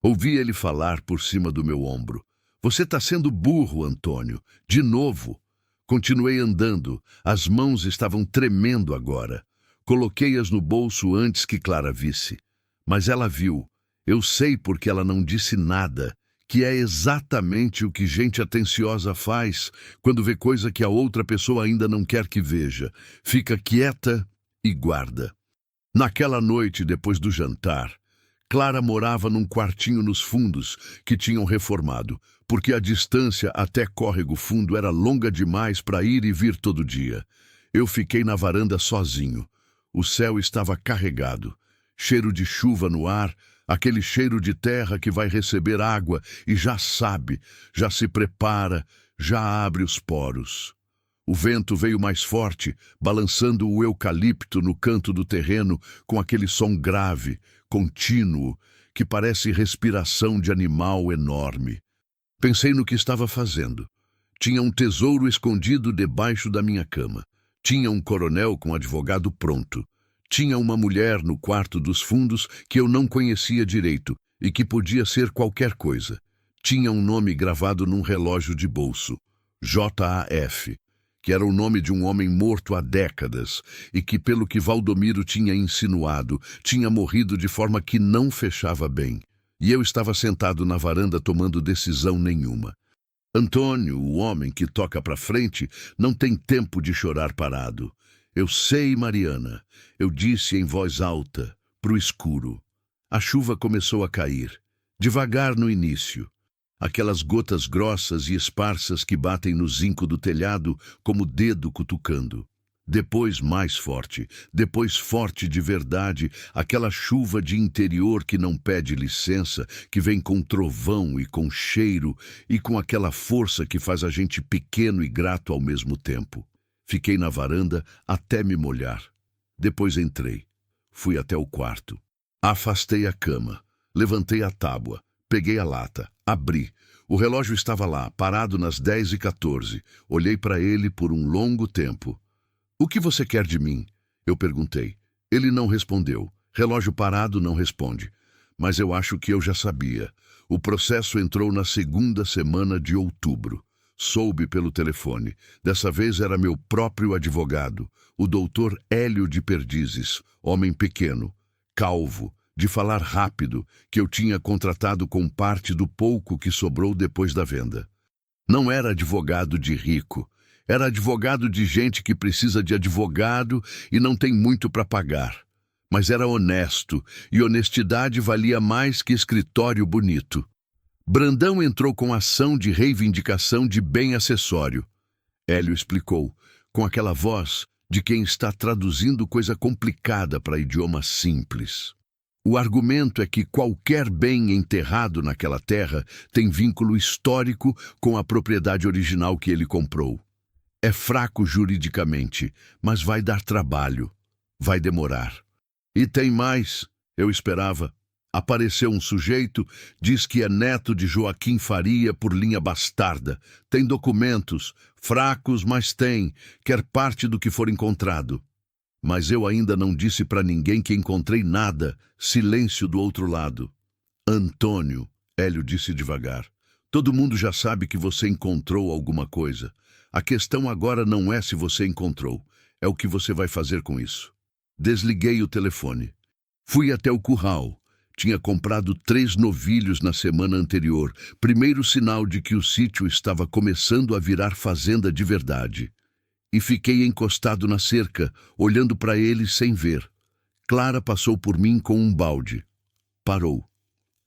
Ouvi ele falar por cima do meu ombro. Você está sendo burro, Antônio. De novo. Continuei andando. As mãos estavam tremendo agora. Coloquei-as no bolso antes que Clara visse. Mas ela viu. Eu sei porque ela não disse nada, que é exatamente o que gente atenciosa faz quando vê coisa que a outra pessoa ainda não quer que veja. Fica quieta e guarda. Naquela noite, depois do jantar, Clara morava num quartinho nos fundos que tinham reformado, porque a distância até Córrego Fundo era longa demais para ir e vir todo dia. Eu fiquei na varanda sozinho. O céu estava carregado. Cheiro de chuva no ar, aquele cheiro de terra que vai receber água e já sabe, já se prepara, já abre os poros. O vento veio mais forte, balançando o eucalipto no canto do terreno com aquele som grave, contínuo, que parece respiração de animal enorme. Pensei no que estava fazendo. Tinha um tesouro escondido debaixo da minha cama. Tinha um coronel com advogado pronto. Tinha uma mulher no quarto dos fundos que eu não conhecia direito e que podia ser qualquer coisa. Tinha um nome gravado num relógio de bolso. JAF, que era o nome de um homem morto há décadas e que, pelo que Valdomiro tinha insinuado, tinha morrido de forma que não fechava bem. E eu estava sentado na varanda tomando decisão nenhuma. Antônio, o homem que toca para frente, não tem tempo de chorar parado. Eu sei, Mariana, eu disse em voz alta, pro escuro. A chuva começou a cair, devagar no início. Aquelas gotas grossas e esparsas que batem no zinco do telhado como dedo cutucando. Depois mais forte, depois forte de verdade, aquela chuva de interior que não pede licença, que vem com trovão e com cheiro e com aquela força que faz a gente pequeno e grato ao mesmo tempo. Fiquei na varanda até me molhar. Depois entrei. Fui até o quarto. Afastei a cama. Levantei a tábua. Peguei a lata. Abri. O relógio estava lá, parado nas 10h14. Olhei para ele por um longo tempo. O que você quer de mim? Eu perguntei. Ele não respondeu. Relógio parado não responde. Mas eu acho que eu já sabia. O processo entrou na segunda semana de outubro. Soube pelo telefone. Dessa vez era meu próprio advogado, o doutor Hélio de Perdizes, homem pequeno, calvo, de falar rápido, que eu tinha contratado com parte do pouco que sobrou depois da venda. Não era advogado de rico. Era advogado de gente que precisa de advogado e não tem muito para pagar. Mas era honesto, e honestidade valia mais que escritório bonito. Brandão entrou com ação de reivindicação de bem acessório. Hélio explicou, com aquela voz de quem está traduzindo coisa complicada para idioma simples. O argumento é que qualquer bem enterrado naquela terra tem vínculo histórico com a propriedade original que ele comprou. É fraco juridicamente, mas vai dar trabalho. Vai demorar. E tem mais, eu esperava. Apareceu um sujeito, diz que é neto de Joaquim Faria por linha bastarda. Tem documentos, fracos, mas tem, quer parte do que for encontrado. Mas eu ainda não disse para ninguém que encontrei nada, silêncio do outro lado. Antônio, Hélio disse devagar, todo mundo já sabe que você encontrou alguma coisa. A questão agora não é se você encontrou, é o que você vai fazer com isso. Desliguei o telefone. Fui até o curral. Tinha comprado 3 novilhos na semana anterior, primeiro sinal de que o sítio estava começando a virar fazenda de verdade. E fiquei encostado na cerca, olhando para ele sem ver. Clara passou por mim com um balde. Parou.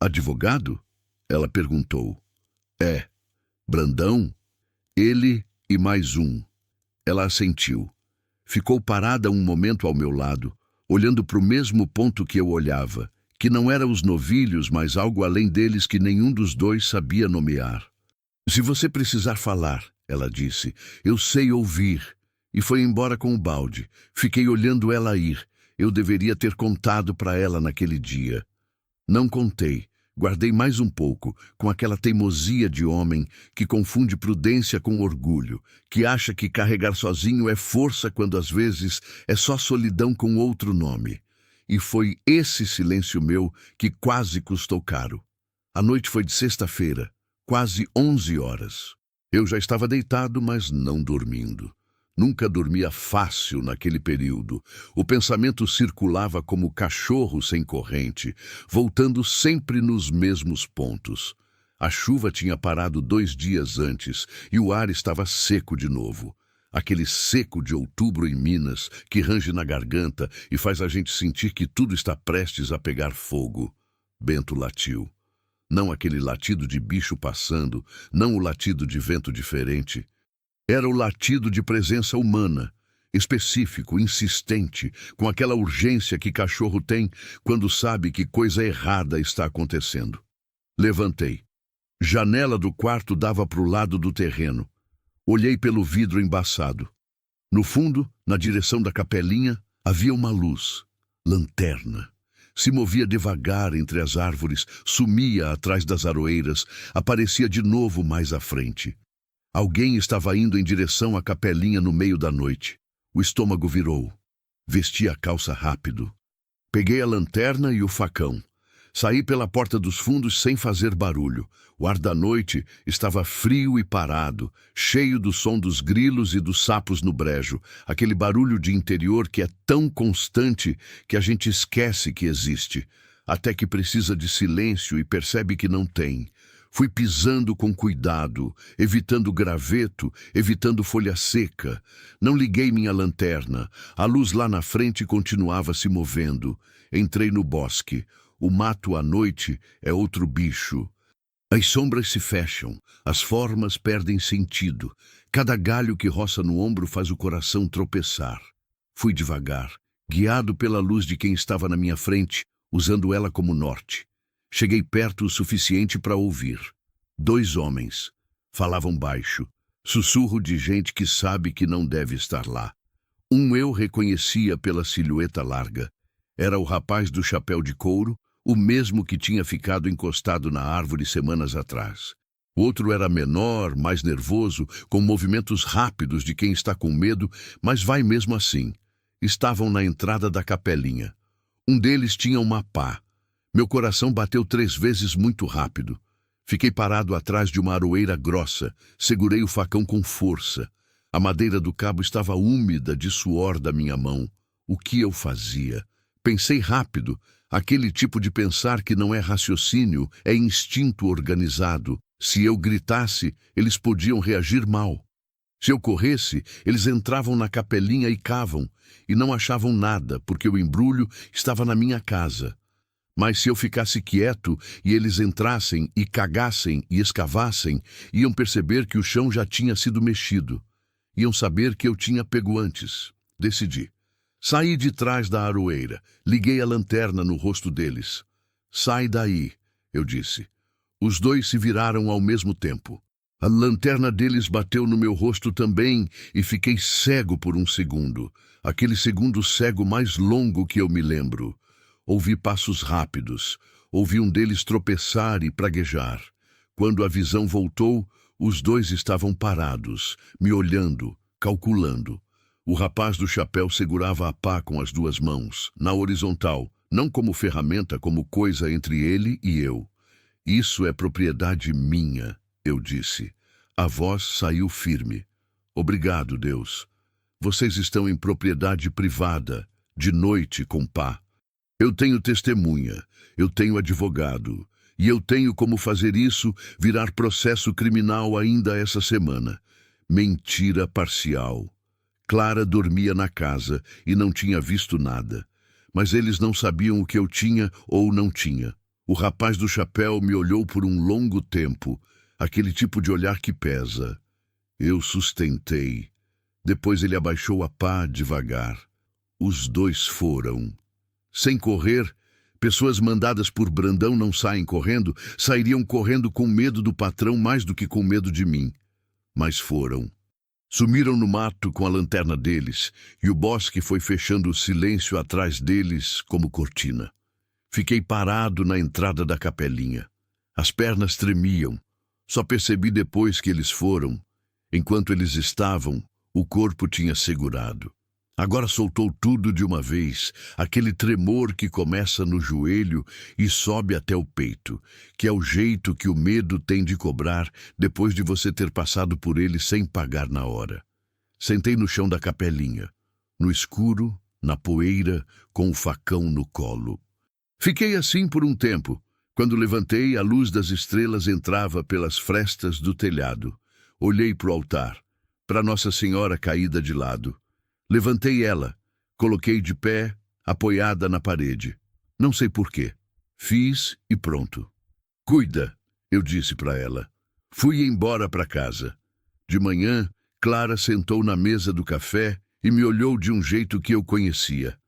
Advogado? Ela perguntou. É. Brandão? Ele e mais um. Ela assentiu. Ficou parada um momento ao meu lado, olhando para o mesmo ponto que eu olhava, que não eram os novilhos, mas algo além deles que nenhum dos dois sabia nomear. Se você precisar falar, ela disse, eu sei ouvir. E foi embora com o balde. Fiquei olhando ela ir. Eu deveria ter contado para ela naquele dia. Não contei. Guardei mais um pouco, com aquela teimosia de homem que confunde prudência com orgulho, que acha que carregar sozinho é força quando às vezes é só solidão com outro nome. E foi esse silêncio meu que quase custou caro. A noite foi de sexta-feira, quase 11 horas. Eu já estava deitado, mas não dormindo. Nunca dormia fácil naquele período. O pensamento circulava como cachorro sem corrente, voltando sempre nos mesmos pontos. A chuva tinha parado 2 dias antes e o ar estava seco de novo. Aquele seco de outubro em Minas, que range na garganta e faz a gente sentir que tudo está prestes a pegar fogo. Bento latiu. Não aquele latido de bicho passando, não o latido de vento diferente. Era o latido de presença humana, específico, insistente, com aquela urgência que cachorro tem quando sabe que coisa errada está acontecendo. Levantei. Janela do quarto dava para o lado do terreno. Olhei pelo vidro embaçado. No fundo, na direção da capelinha, havia uma luz. Lanterna. Se movia devagar entre as árvores, sumia atrás das aroeiras, aparecia de novo mais à frente. Alguém estava indo em direção à capelinha no meio da noite. O estômago virou. Vesti a calça rápido. Peguei a lanterna e o facão. Saí pela porta dos fundos sem fazer barulho. O ar da noite estava frio e parado, cheio do som dos grilos e dos sapos no brejo, aquele barulho de interior que é tão constante que a gente esquece que existe, até que precisa de silêncio e percebe que não tem. Fui pisando com cuidado, evitando graveto, evitando folha seca. Não liguei minha lanterna. A luz lá na frente continuava se movendo. Entrei no bosque. O mato à noite é outro bicho. As sombras se fecham, as formas perdem sentido. Cada galho que roça no ombro faz o coração tropeçar. Fui devagar, guiado pela luz de quem estava na minha frente, usando ela como norte. Cheguei perto o suficiente para ouvir. 2 homens. Falavam baixo. Sussurro de gente que sabe que não deve estar lá. Um eu reconhecia pela silhueta larga. Era o rapaz do chapéu de couro, o mesmo que tinha ficado encostado na árvore semanas atrás. O outro era menor, mais nervoso, com movimentos rápidos de quem está com medo, mas vai mesmo assim. Estavam na entrada da capelinha. Um deles tinha uma pá. Meu coração bateu 3 vezes muito rápido. Fiquei parado atrás de uma aroeira grossa. Segurei o facão com força. A madeira do cabo estava úmida de suor da minha mão. O que eu fazia? Pensei rápido. Aquele tipo de pensar que não é raciocínio, é instinto organizado. Se eu gritasse, eles podiam reagir mal. Se eu corresse, eles entravam na capelinha e cavam, e não achavam nada, porque o embrulho estava na minha casa. Mas se eu ficasse quieto e eles entrassem e cagassem e escavassem, iam perceber que o chão já tinha sido mexido. Iam saber que eu tinha pego antes. Decidi. Saí de trás da aroeira. Liguei a lanterna no rosto deles. Sai daí, eu disse. Os 2 se viraram ao mesmo tempo. A lanterna deles bateu no meu rosto também e fiquei cego por um segundo. Aquele segundo cego mais longo que eu me lembro. Ouvi passos rápidos. Ouvi um deles tropeçar e praguejar. Quando a visão voltou, os 2 estavam parados, me olhando, calculando. O rapaz do chapéu segurava a pá com as 2 mãos, na horizontal, não como ferramenta, como coisa entre ele e eu. Isso é propriedade minha, eu disse. A voz saiu firme. Obrigado, Deus. Vocês estão em propriedade privada, de noite com pá. Eu tenho testemunha, eu tenho advogado, e eu tenho como fazer isso virar processo criminal ainda essa semana. Mentira parcial. Clara dormia na casa e não tinha visto nada. Mas eles não sabiam o que eu tinha ou não tinha. O rapaz do chapéu me olhou por um longo tempo, aquele tipo de olhar que pesa. Eu sustentei. Depois ele abaixou a pá devagar. Os 2 foram. sem correr. Pessoas mandadas por Brandão não saem correndo, sairiam correndo com medo do patrão mais do que com medo de mim. Mas foram. Sumiram no mato com a lanterna deles, e o bosque foi fechando o silêncio atrás deles como cortina. Fiquei parado na entrada da capelinha. As pernas tremiam. Só percebi depois que eles foram. Enquanto eles estavam, o corpo tinha segurado. Agora soltou tudo de uma vez, aquele tremor que começa no joelho e sobe até o peito, que é o jeito que o medo tem de cobrar depois de você ter passado por ele sem pagar na hora. Sentei no chão da capelinha, no escuro, na poeira, com o facão no colo. Fiquei assim por um tempo. Quando levantei, a luz das estrelas entrava pelas frestas do telhado. Olhei para o altar, para Nossa Senhora caída de lado. Levantei ela, coloquei de pé, apoiada na parede. Não sei porquê. Fiz e pronto. Cuida, eu disse para ela. Fui embora para casa. De manhã, Clara sentou na mesa do café e me olhou de um jeito que eu conhecia.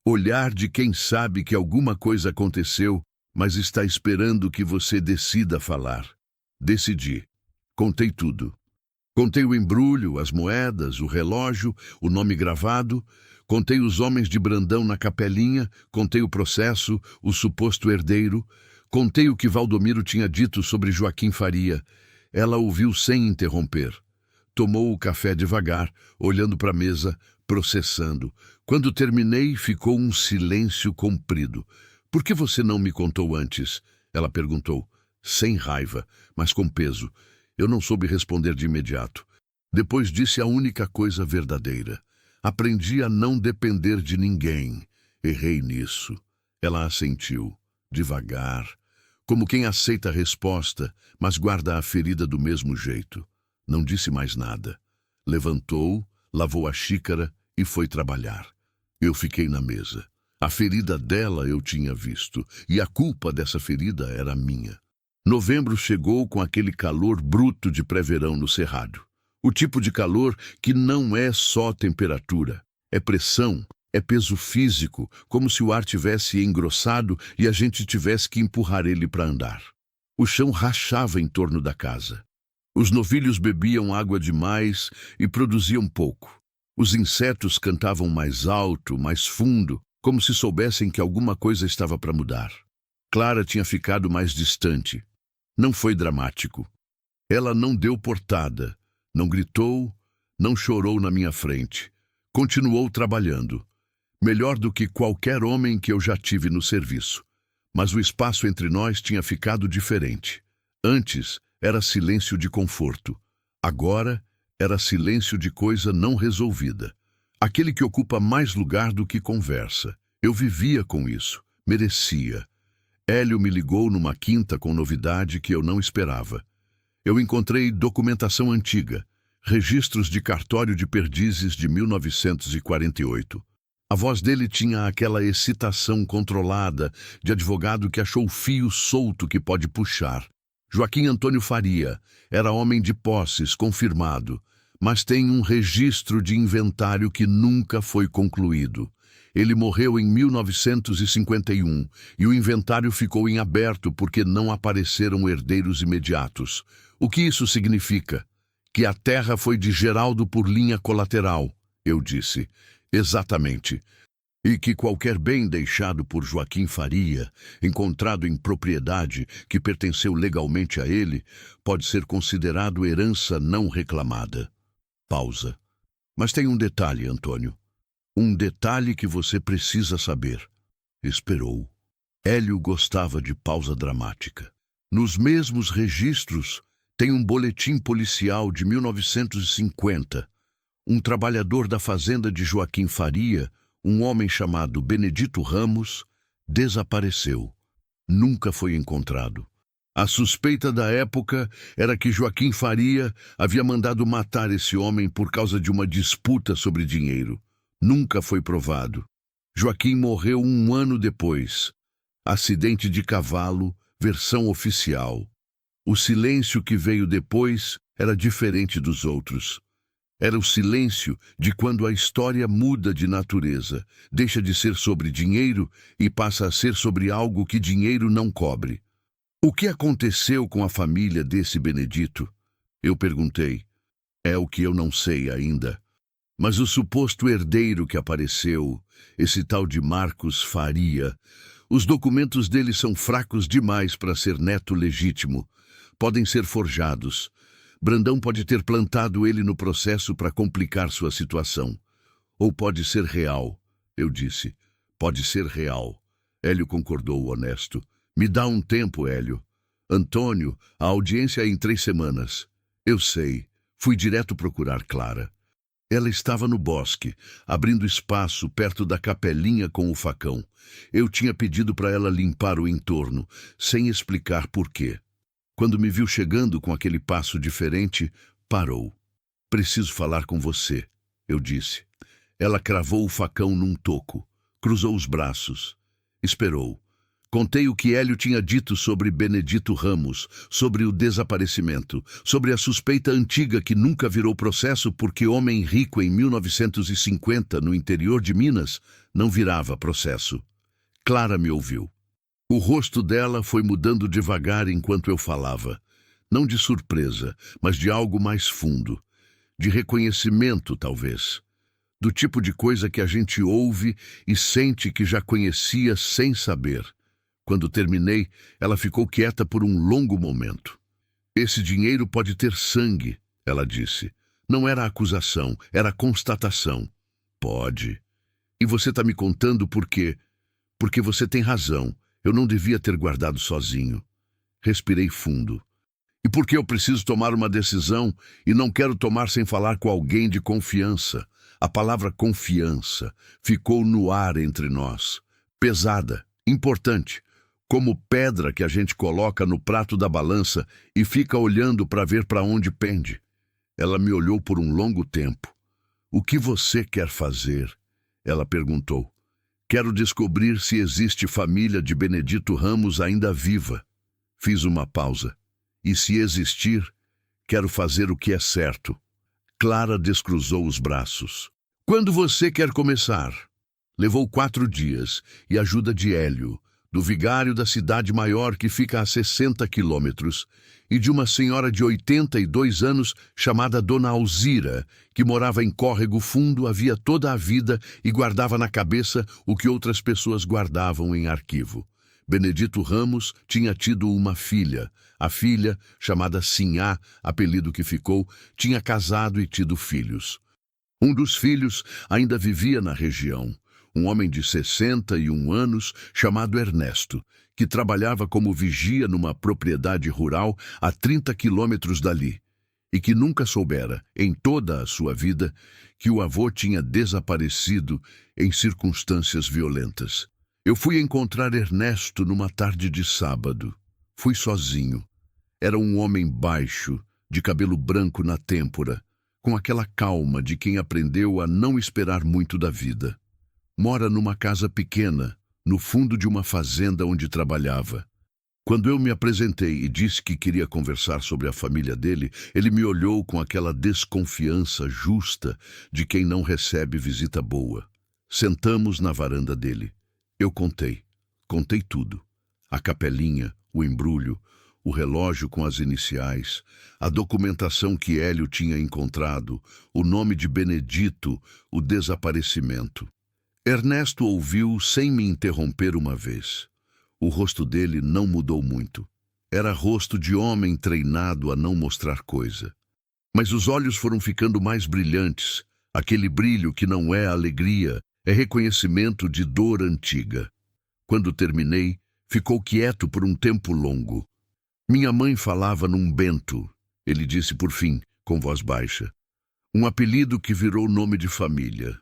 Olhar de quem sabe que alguma coisa aconteceu, mas está esperando que você decida falar. Decidi. Contei tudo. Contei o embrulho, as moedas, o relógio, o nome gravado. Contei os homens de Brandão na capelinha. Contei o processo, o suposto herdeiro. Contei o que Valdomiro tinha dito sobre Joaquim Faria. Ela ouviu sem interromper. Tomou o café devagar, olhando para a mesa, processando. Quando terminei, ficou um silêncio comprido. Por que você não me contou antes? Ela perguntou, sem raiva, mas com peso. Eu não soube responder de imediato. Depois disse a única coisa verdadeira. Aprendi a não depender de ninguém. Errei nisso. Ela assentiu, devagar, como quem aceita a resposta, mas guarda a ferida do mesmo jeito. Não disse mais nada. Levantou, lavou a xícara e foi trabalhar. Eu fiquei na mesa. A ferida dela eu tinha visto, e a culpa dessa ferida era minha. Novembro chegou com aquele calor bruto de pré-verão no Cerrado. O tipo de calor que não é só temperatura, é pressão, é peso físico, como se o ar tivesse engrossado e a gente tivesse que empurrar ele para andar. O chão rachava em torno da casa. Os novilhos bebiam água demais e produziam pouco. Os insetos cantavam mais alto, mais fundo, como se soubessem que alguma coisa estava para mudar. Clara tinha ficado mais distante. Não foi dramático. Ela não deu portada, não gritou, não chorou na minha frente. Continuou trabalhando. Melhor do que qualquer homem que eu já tive no serviço. Mas o espaço entre nós tinha ficado diferente. Antes era silêncio de conforto. Agora era silêncio de coisa não resolvida. Aquele que ocupa mais lugar do que conversa. Eu vivia com isso. Merecia. Hélio me ligou numa quinta com novidade que eu não esperava. Eu encontrei documentação antiga, registros de cartório de perdizes de 1948. A voz dele tinha aquela excitação controlada de advogado que achou o fio solto que pode puxar. Joaquim Antônio Faria era homem de posses, confirmado, mas tem um registro de inventário que nunca foi concluído. Ele morreu em 1951 e o inventário ficou em aberto porque não apareceram herdeiros imediatos. O que isso significa? Que a terra foi de Geraldo por linha colateral, eu disse. Exatamente. E que qualquer bem deixado por Joaquim Faria, encontrado em propriedade que pertenceu legalmente a ele, pode ser considerado herança não reclamada. Pausa. Mas tem um detalhe, Antônio. Um detalhe que você precisa saber. Esperou. Hélio gostava de pausa dramática. Nos mesmos registros, tem um boletim policial de 1950. Um trabalhador da fazenda de Joaquim Faria, um homem chamado Benedito Ramos, desapareceu. Nunca foi encontrado. A suspeita da época era que Joaquim Faria havia mandado matar esse homem por causa de uma disputa sobre dinheiro. Nunca foi provado. Joaquim morreu um ano depois. Acidente de cavalo, versão oficial. O silêncio que veio depois era diferente dos outros. Era o silêncio de quando a história muda de natureza, deixa de ser sobre dinheiro e passa a ser sobre algo que dinheiro não cobre. O que aconteceu com a família desse Benedito? Eu perguntei. É o que eu não sei ainda. Mas o suposto herdeiro que apareceu, esse tal de Marcos Faria, os documentos dele são fracos demais para ser neto legítimo. Podem ser forjados. Brandão pode ter plantado ele no processo para complicar sua situação. Ou pode ser real, eu disse. Pode ser real. Hélio concordou, honesto. Me dá um tempo, Hélio. Antônio, a audiência é em 3 semanas. Eu sei. Fui direto procurar Clara. Ela estava no bosque, abrindo espaço perto da capelinha com o facão. Eu tinha pedido para ela limpar o entorno, sem explicar por quê. Quando me viu chegando com aquele passo diferente, parou. Preciso falar com você, eu disse. Ela cravou o facão num toco, cruzou os braços. Esperou. Contei o que Hélio tinha dito sobre Benedito Ramos, sobre o desaparecimento, sobre a suspeita antiga que nunca virou processo porque homem rico em 1950, no interior de Minas, não virava processo. Clara me ouviu. O rosto dela foi mudando devagar enquanto eu falava. Não de surpresa, mas de algo mais fundo. De reconhecimento, talvez. Do tipo de coisa que a gente ouve e sente que já conhecia sem saber. Quando terminei, ela ficou quieta por um longo momento. Esse dinheiro pode ter sangue, ela disse. Não era acusação, era constatação. Pode. E você está me contando por quê? Porque você tem razão. Eu não devia ter guardado sozinho. Respirei fundo. E porque eu preciso tomar uma decisão e não quero tomar sem falar com alguém de confiança. A palavra confiança ficou no ar entre nós. Pesada, importante, como pedra que a gente coloca no prato da balança e fica olhando para ver para onde pende. Ela me olhou por um longo tempo. O que você quer fazer? Ela perguntou. Quero descobrir se existe família de Benedito Ramos ainda viva. Fiz uma pausa. E se existir, quero fazer o que é certo. Clara descruzou os braços. Quando você quer começar? Levou 4 dias e ajuda de Hélio, do vigário da cidade maior que fica a 60 quilômetros, e de uma senhora de 82 anos chamada Dona Alzira, que morava em Córrego Fundo havia toda a vida e guardava na cabeça o que outras pessoas guardavam em arquivo. Benedito Ramos tinha tido uma filha. A filha, chamada Sinhá, apelido que ficou, tinha casado e tido filhos. Um dos filhos ainda vivia na região. Um homem de 61 anos, chamado Ernesto, que trabalhava como vigia numa propriedade rural a 30 quilômetros dali, e que nunca soubera, em toda a sua vida, que o avô tinha desaparecido em circunstâncias violentas. Eu fui encontrar Ernesto numa tarde de sábado. Fui sozinho. Era um homem baixo, de cabelo branco na têmpora, com aquela calma de quem aprendeu a não esperar muito da vida. Mora numa casa pequena, no fundo de uma fazenda onde trabalhava. Quando eu me apresentei e disse que queria conversar sobre a família dele, ele me olhou com aquela desconfiança justa de quem não recebe visita boa. Sentamos na varanda dele. Eu contei tudo. A capelinha, o embrulho, o relógio com as iniciais, a documentação que Hélio tinha encontrado, o nome de Benedito, o desaparecimento. Ernesto ouviu sem me interromper uma vez. O rosto dele não mudou muito. Era rosto de homem treinado a não mostrar coisa. Mas os olhos foram ficando mais brilhantes, aquele brilho que não é alegria, é reconhecimento de dor antiga. Quando terminei, ficou quieto por um tempo longo. Minha mãe falava num Bento, ele disse por fim, com voz baixa. Um apelido que virou nome de família.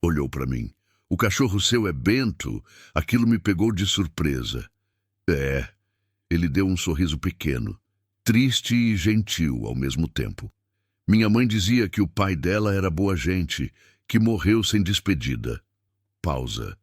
Olhou para mim. O cachorro seu é Bento? Aquilo me pegou de surpresa. É. Ele deu um sorriso pequeno, triste e gentil ao mesmo tempo. Minha mãe dizia que o pai dela era boa gente, que morreu sem despedida. Pausa.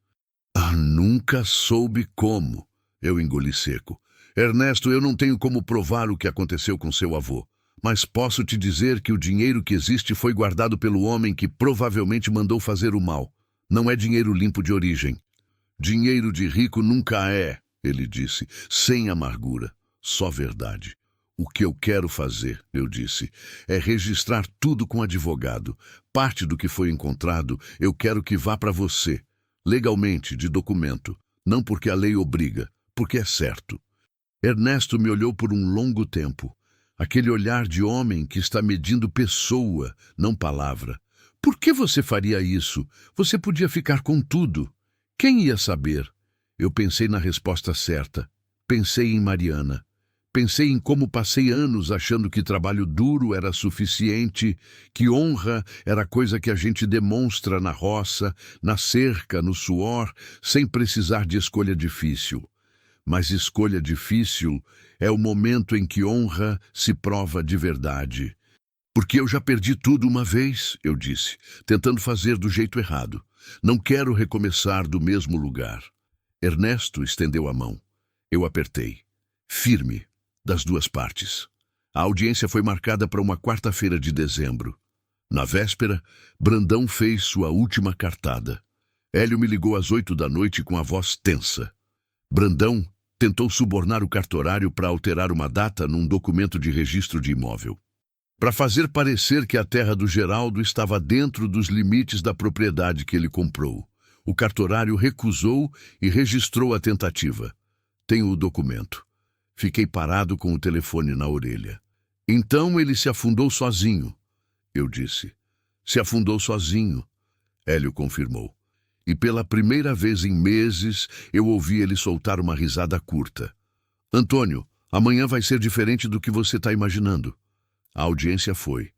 Nunca soube como. Eu engoli seco. Ernesto, eu não tenho como provar o que aconteceu com seu avô. mas posso te dizer que o dinheiro que existe foi guardado pelo homem que provavelmente mandou fazer o mal. Não é dinheiro limpo de origem. Dinheiro de rico nunca é, ele disse, sem amargura, só verdade. O que eu quero fazer, eu disse, é registrar tudo com advogado. Parte do que foi encontrado, eu quero que vá para você, legalmente, de documento. Não porque a lei obriga, porque é certo. Ernesto me olhou por um longo tempo. Aquele olhar de homem que está medindo pessoa, não palavra. Por que você faria isso? Você podia ficar com tudo. Quem ia saber? Eu pensei na resposta certa. Pensei em Mariana. Pensei em como passei anos achando que trabalho duro era suficiente, que honra era coisa que a gente demonstra na roça, na cerca, no suor, sem precisar de escolha difícil. Mas escolha difícil é o momento em que honra se prova de verdade. Porque eu já perdi tudo uma vez, eu disse, tentando fazer do jeito errado. Não quero recomeçar do mesmo lugar. Ernesto estendeu a mão. Eu apertei. Firme, das duas partes. A audiência foi marcada para uma quarta-feira de dezembro. Na véspera, Brandão fez sua última cartada. Hélio me ligou às 8 da noite com a voz tensa. Brandão tentou subornar o cartorário para alterar uma data num documento de registro de imóvel, para fazer parecer que a terra do Geraldo estava dentro dos limites da propriedade que ele comprou. O cartorário recusou e registrou a tentativa. Tenho o documento. Fiquei parado com o telefone na orelha. Então ele se afundou sozinho, eu disse. Se afundou sozinho, Hélio confirmou. E pela primeira vez em meses, eu ouvi ele soltar uma risada curta. Antônio, amanhã vai ser diferente do que você está imaginando. A audiência foi.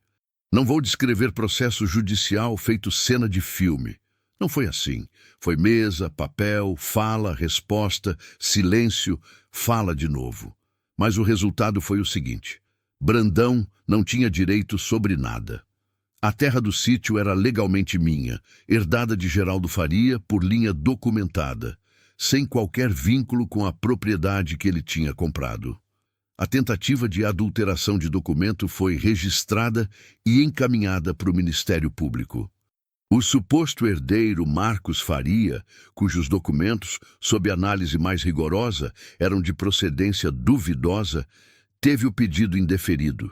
Não vou descrever processo judicial feito cena de filme. Não foi assim. Foi mesa, papel, fala, resposta, silêncio, fala de novo. Mas o resultado foi o seguinte. Brandão não tinha direito sobre nada. A terra do sítio era legalmente minha, herdada de Geraldo Faria por linha documentada, sem qualquer vínculo com a propriedade que ele tinha comprado. A tentativa de adulteração de documento foi registrada e encaminhada para o Ministério Público. O suposto herdeiro Marcos Faria, cujos documentos, sob análise mais rigorosa, eram de procedência duvidosa, teve o pedido indeferido.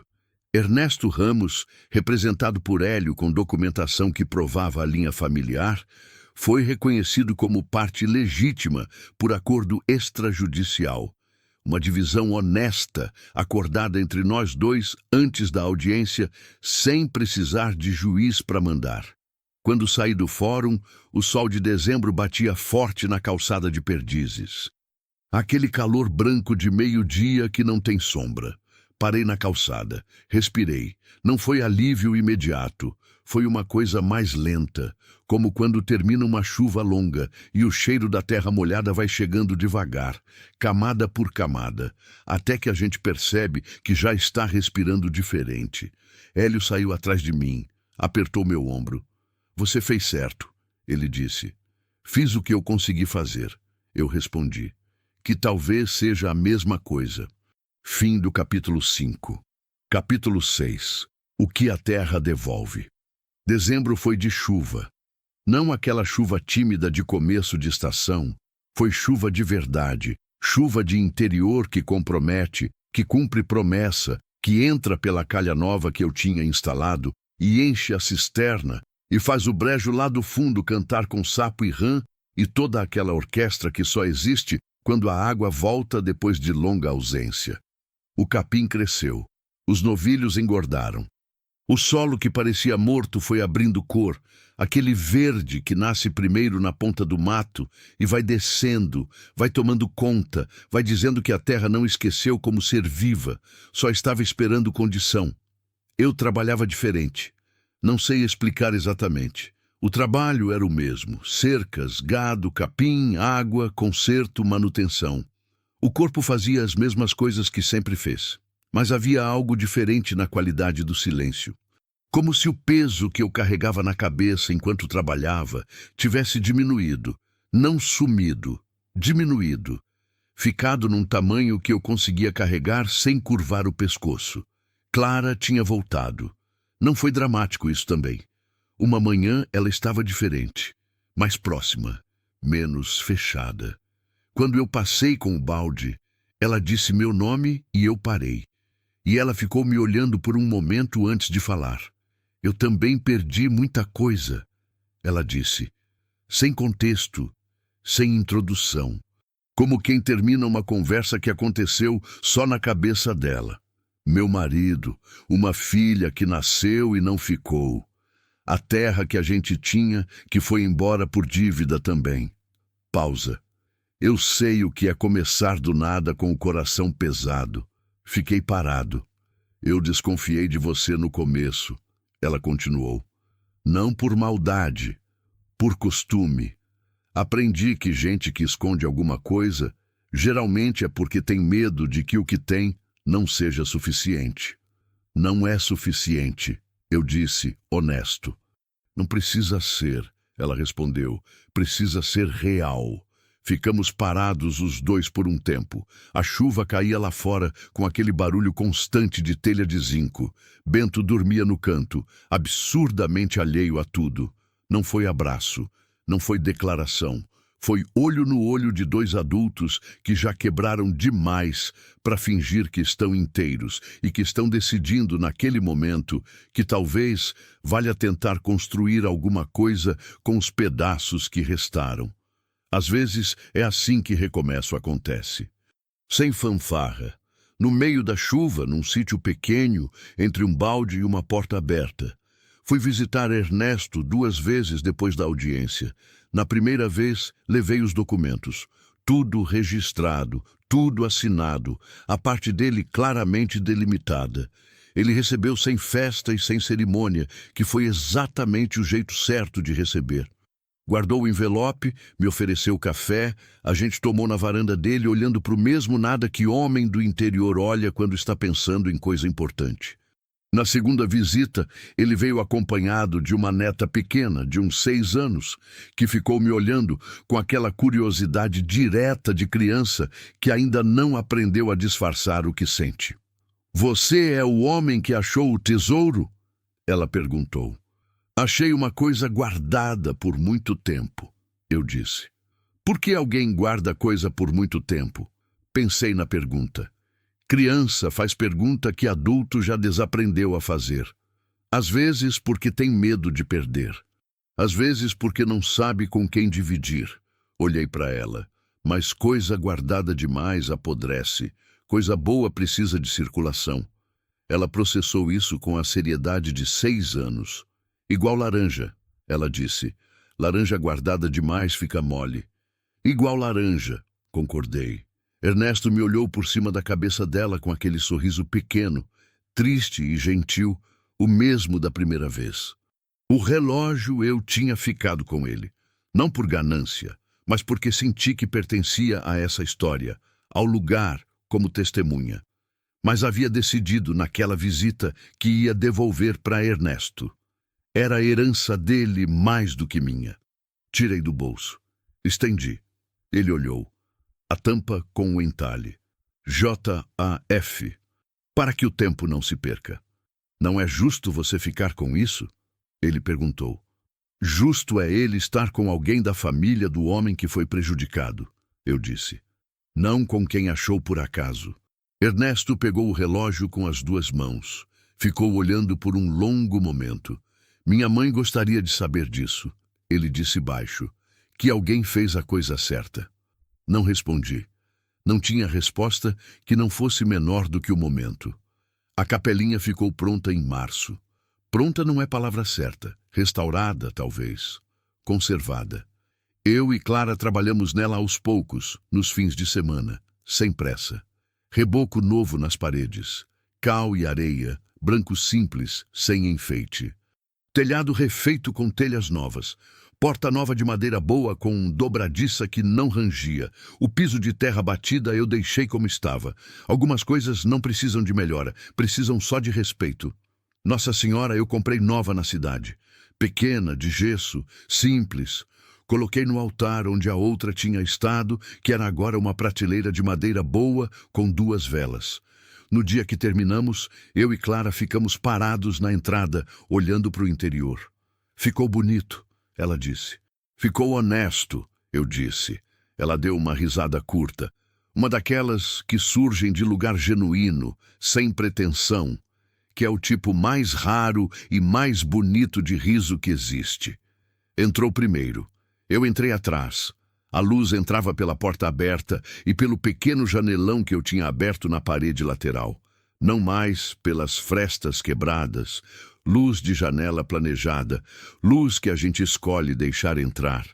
Ernesto Ramos, representado por Hélio com documentação que provava a linha familiar, foi reconhecido como parte legítima por acordo extrajudicial. Uma divisão honesta, acordada entre nós dois antes da audiência, sem precisar de juiz para mandar. Quando saí do fórum, o sol de dezembro batia forte na calçada de Perdizes. Aquele calor branco de meio-dia que não tem sombra. Parei na calçada, respirei. Não foi alívio imediato, foi uma coisa mais lenta, como quando termina uma chuva longa e o cheiro da terra molhada vai chegando devagar, camada por camada, até que a gente percebe que já está respirando diferente. Hélio saiu atrás de mim, apertou meu ombro. Você fez certo, ele disse. Fiz o que eu consegui fazer, eu respondi. Que talvez seja a mesma coisa. Fim do capítulo 5. Capítulo 6. O que a terra devolve. Dezembro foi de chuva. Não aquela chuva tímida de começo de estação. Foi chuva de verdade. Chuva de interior que compromete, que cumpre promessa, que entra pela calha nova que eu tinha instalado e enche a cisterna e faz o brejo lá do fundo cantar com sapo e rã e toda aquela orquestra que só existe quando a água volta depois de longa ausência. O capim cresceu. Os novilhos engordaram. O solo que parecia morto foi abrindo cor, aquele verde que nasce primeiro na ponta do mato e vai descendo, vai tomando conta, vai dizendo que a terra não esqueceu como ser viva, só estava esperando condição. Eu trabalhava diferente. Não sei explicar exatamente. O trabalho era o mesmo: cercas, gado, capim, água, conserto, manutenção. O corpo fazia as mesmas coisas que sempre fez, mas havia algo diferente na qualidade do silêncio. Como se o peso que eu carregava na cabeça enquanto trabalhava tivesse diminuído, não sumido, diminuído, ficado num tamanho que eu conseguia carregar sem curvar o pescoço. Clara tinha voltado. Não foi dramático isso também. Uma manhã ela estava diferente, mais próxima, menos fechada. Quando eu passei com o balde, ela disse meu nome e eu parei. E ela ficou me olhando por um momento antes de falar. Eu também perdi muita coisa, ela disse, sem contexto, sem introdução, como quem termina uma conversa que aconteceu só na cabeça dela. Meu marido, uma filha que nasceu e não ficou. A terra que a gente tinha, que foi embora por dívida também. Pausa. Eu sei o que é começar do nada com o coração pesado. Fiquei parado. Eu desconfiei de você no começo. Ela continuou. Não por maldade, por costume. Aprendi que gente que esconde alguma coisa, geralmente é porque tem medo de que o que tem não seja suficiente. Não é suficiente, eu disse, honesto. Não precisa ser, ela respondeu. Precisa ser real. Ficamos parados os dois por um tempo. A chuva caía lá fora com aquele barulho constante de telha de zinco. Bento dormia no canto, absurdamente alheio a tudo. Não foi abraço, não foi declaração. Foi olho no olho de dois adultos que já quebraram demais para fingir que estão inteiros e que estão decidindo naquele momento que talvez valha tentar construir alguma coisa com os pedaços que restaram. Às vezes é assim que recomeço acontece. Sem fanfarra, no meio da chuva, num sítio pequeno, entre um balde e uma porta aberta. Fui visitar Ernesto 2 vezes depois da audiência. Na primeira vez, levei os documentos. Tudo registrado, tudo assinado, a parte dele claramente delimitada. Ele recebeu sem festa e sem cerimônia, que foi exatamente o jeito certo de receber. Guardou o envelope, me ofereceu café, a gente tomou na varanda dele olhando para o mesmo nada que homem do interior olha quando está pensando em coisa importante. Na segunda visita, ele veio acompanhado de uma neta pequena, de uns 6 anos, que ficou me olhando com aquela curiosidade direta de criança que ainda não aprendeu a disfarçar o que sente. Você é o homem que achou o tesouro? Ela perguntou. Achei uma coisa guardada por muito tempo, eu disse. Por que alguém guarda coisa por muito tempo? Pensei na pergunta. Criança faz pergunta que adulto já desaprendeu a fazer. Às vezes porque tem medo de perder. Às vezes porque não sabe com quem dividir. Olhei para ela. Mas coisa guardada demais apodrece. Coisa boa precisa de circulação. Ela processou isso com a seriedade de 6 anos. Igual laranja, ela disse. Laranja guardada demais fica mole. Igual laranja, concordei. Ernesto me olhou por cima da cabeça dela com aquele sorriso pequeno, triste e gentil, o mesmo da primeira vez. O relógio eu tinha ficado com ele, não por ganância, mas porque senti que pertencia a essa história, ao lugar como testemunha. Mas havia decidido naquela visita que ia devolver para Ernesto. Era a herança dele mais do que minha. Tirei do bolso. Estendi. Ele olhou. A tampa com o entalhe. JAF. Para que o tempo não se perca. Não é justo você ficar com isso? Ele perguntou. Justo é ele estar com alguém da família do homem que foi prejudicado, eu disse. Não com quem achou por acaso. Ernesto pegou o relógio com as 2 mãos. Ficou olhando por um longo momento. Minha mãe gostaria de saber disso. Ele disse baixo. Que alguém fez a coisa certa. Não respondi. Não tinha resposta que não fosse menor do que o momento. A capelinha ficou pronta em março. Pronta não é palavra certa. Restaurada, talvez. Conservada. Eu e Clara trabalhamos nela aos poucos, nos fins de semana, sem pressa. Reboco novo nas paredes. Cal e areia, branco simples, sem enfeite. Telhado refeito com telhas novas. Porta nova de madeira boa com dobradiça que não rangia. O piso de terra batida eu deixei como estava. Algumas coisas não precisam de melhora, precisam só de respeito. Nossa Senhora eu comprei nova na cidade. Pequena, de gesso, simples. Coloquei no altar onde a outra tinha estado, que era agora uma prateleira de madeira boa com 2 velas. No dia que terminamos, eu e Clara ficamos parados na entrada, olhando para o interior. Ficou bonito, ela disse. Ficou honesto, eu disse. Ela deu uma risada curta. Uma daquelas que surgem de lugar genuíno, sem pretensão, que é o tipo mais raro e mais bonito de riso que existe. Entrou primeiro. Eu entrei atrás. A luz entrava pela porta aberta e pelo pequeno janelão que eu tinha aberto na parede lateral. Não mais pelas frestas quebradas, luz de janela planejada, luz que a gente escolhe deixar entrar.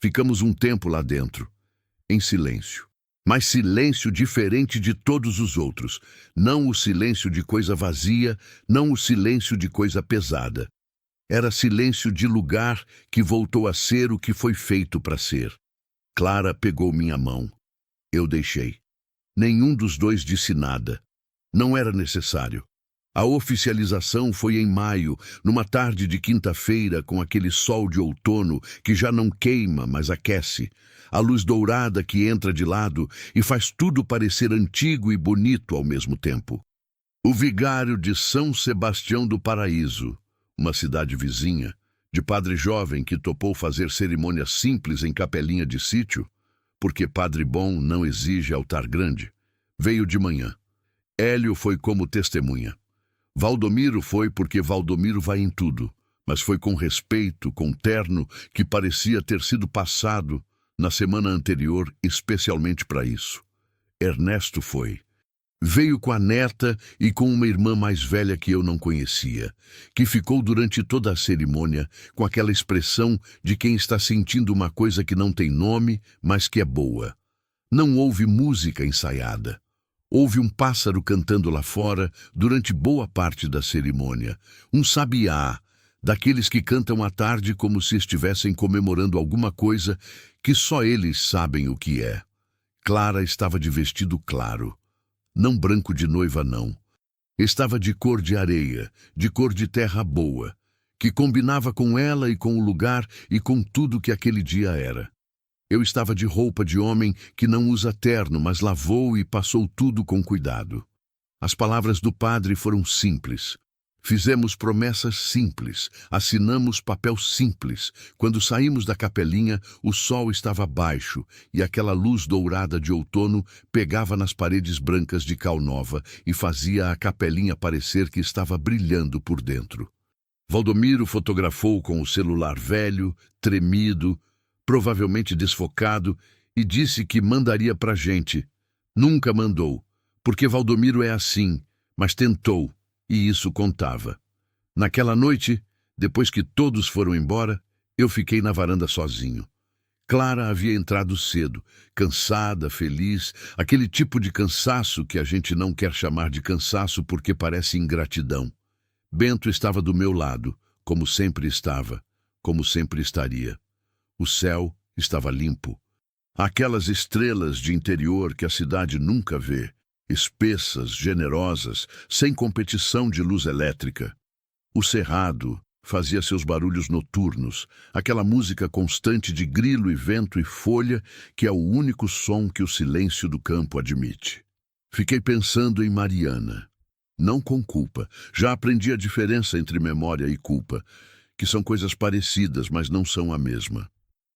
Ficamos um tempo lá dentro, em silêncio. Mas silêncio diferente de todos os outros. Não o silêncio de coisa vazia, não o silêncio de coisa pesada. Era silêncio de lugar que voltou a ser o que foi feito para ser. Clara pegou minha mão. Eu deixei. Nenhum dos dois disse nada. Não era necessário. A oficialização foi em maio, numa tarde de quinta-feira, com aquele sol de outono que já não queima, mas aquece. A luz dourada que entra de lado e faz tudo parecer antigo e bonito ao mesmo tempo. O vigário de São Sebastião do Paraíso, uma cidade vizinha, de padre jovem que topou fazer cerimônia simples em capelinha de sítio, porque padre bom não exige altar grande, veio de manhã. Hélio foi como testemunha. Valdomiro foi porque Valdomiro vai em tudo, mas foi com respeito, com terno que parecia ter sido passado na semana anterior especialmente para isso. Ernesto foi. Veio com a neta e com uma irmã mais velha que eu não conhecia, que ficou durante toda a cerimônia com aquela expressão de quem está sentindo uma coisa que não tem nome, mas que é boa. Não houve música ensaiada. Houve um pássaro cantando lá fora durante boa parte da cerimônia. Um sabiá, daqueles que cantam à tarde como se estivessem comemorando alguma coisa que só eles sabem o que é. Clara estava de vestido claro. Não branco de noiva, não. Estava de cor de areia, de cor de terra boa, que combinava com ela e com o lugar e com tudo que aquele dia era. Eu estava de roupa de homem que não usa terno, mas lavou e passou tudo com cuidado. As palavras do padre foram simples. Fizemos promessas simples, assinamos papel simples. Quando saímos da capelinha, o sol estava baixo e aquela luz dourada de outono pegava nas paredes brancas de cal nova e fazia a capelinha parecer que estava brilhando por dentro. Valdomiro fotografou com o celular velho, tremido, provavelmente desfocado, e disse que mandaria pra gente. Nunca mandou, porque Valdomiro é assim, mas tentou. E isso contava. Naquela noite, depois que todos foram embora, eu fiquei na varanda sozinho. Clara havia entrado cedo, cansada, feliz, aquele tipo de cansaço que a gente não quer chamar de cansaço porque parece ingratidão. Bento estava do meu lado, como sempre estava, como sempre estaria. O céu estava limpo. Aquelas estrelas de interior que a cidade nunca vê, espessas, generosas, sem competição de luz elétrica. O cerrado fazia seus barulhos noturnos, aquela música constante de grilo e vento e folha que é o único som que o silêncio do campo admite. Fiquei pensando em Mariana. Não com culpa. Já aprendi a diferença entre memória e culpa, que são coisas parecidas, mas não são a mesma.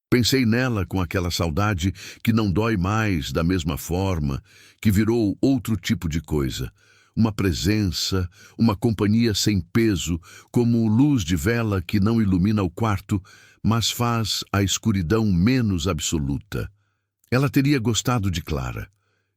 Pensei nela com aquela saudade que não dói mais da mesma forma, que virou outro tipo de coisa. Uma presença, uma companhia sem peso, como luz de vela que não ilumina o quarto, mas faz a escuridão menos absoluta. Ela teria gostado de Clara.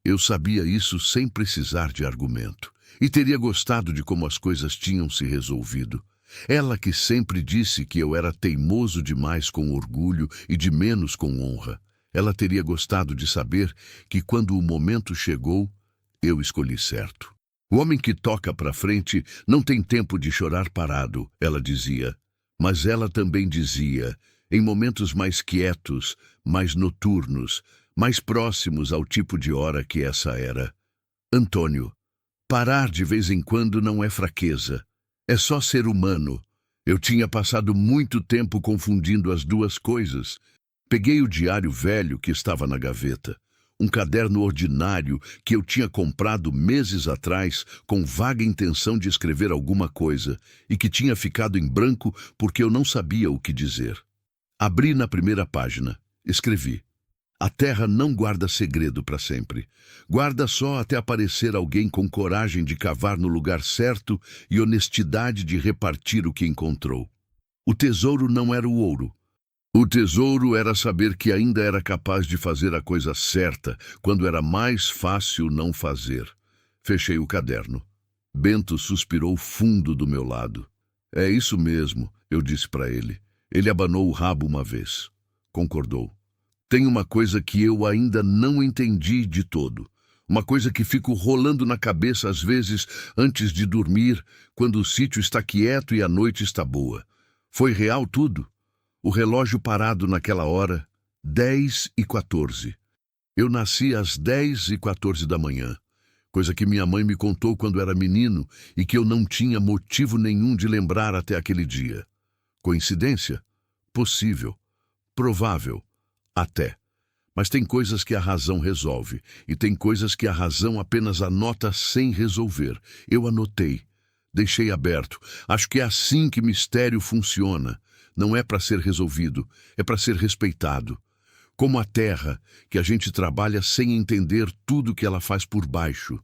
Eu sabia isso sem precisar de argumento. E teria gostado de como as coisas tinham se resolvido. Ela que sempre disse que eu era teimoso demais com orgulho e de menos com honra. Ela teria gostado de saber que quando o momento chegou, eu escolhi certo. O homem que toca para frente não tem tempo de chorar parado, ela dizia. Mas ela também dizia, em momentos mais quietos, mais noturnos, mais próximos ao tipo de hora que essa era: Antônio, parar de vez em quando não é fraqueza. É só ser humano. Eu tinha passado muito tempo confundindo as duas coisas. Peguei o diário velho que estava na gaveta. um caderno ordinário que eu tinha comprado meses atrás com vaga intenção de escrever alguma coisa e que tinha ficado em branco porque eu não sabia o que dizer. Abri na primeira página. Escrevi: a terra não guarda segredo para sempre. Guarda só até aparecer alguém com coragem de cavar no lugar certo e honestidade de repartir o que encontrou. O tesouro não era o ouro. O tesouro era saber que ainda era capaz de fazer a coisa certa quando era mais fácil não fazer. Fechei o caderno. Bento suspirou fundo do meu lado. É isso mesmo, eu disse para ele. Ele abanou o rabo uma vez. Concordou. Tem uma coisa que eu ainda não entendi de todo. Uma coisa que fico rolando na cabeça às vezes antes de dormir, quando o sítio está quieto e a noite está boa. Foi real tudo? O relógio parado naquela hora, 10h14. Eu nasci às 10h14 da manhã, coisa que minha mãe me contou quando era menino e que eu não tinha motivo nenhum de lembrar até aquele dia. Coincidência? Possível. Provável. Até. Mas tem coisas que a razão resolve, e tem coisas que a razão apenas anota sem resolver. Eu anotei. Deixei aberto. Acho que é assim que mistério funciona. Não é para ser resolvido, é para ser respeitado. Como a terra, que a gente trabalha sem entender tudo que ela faz por baixo.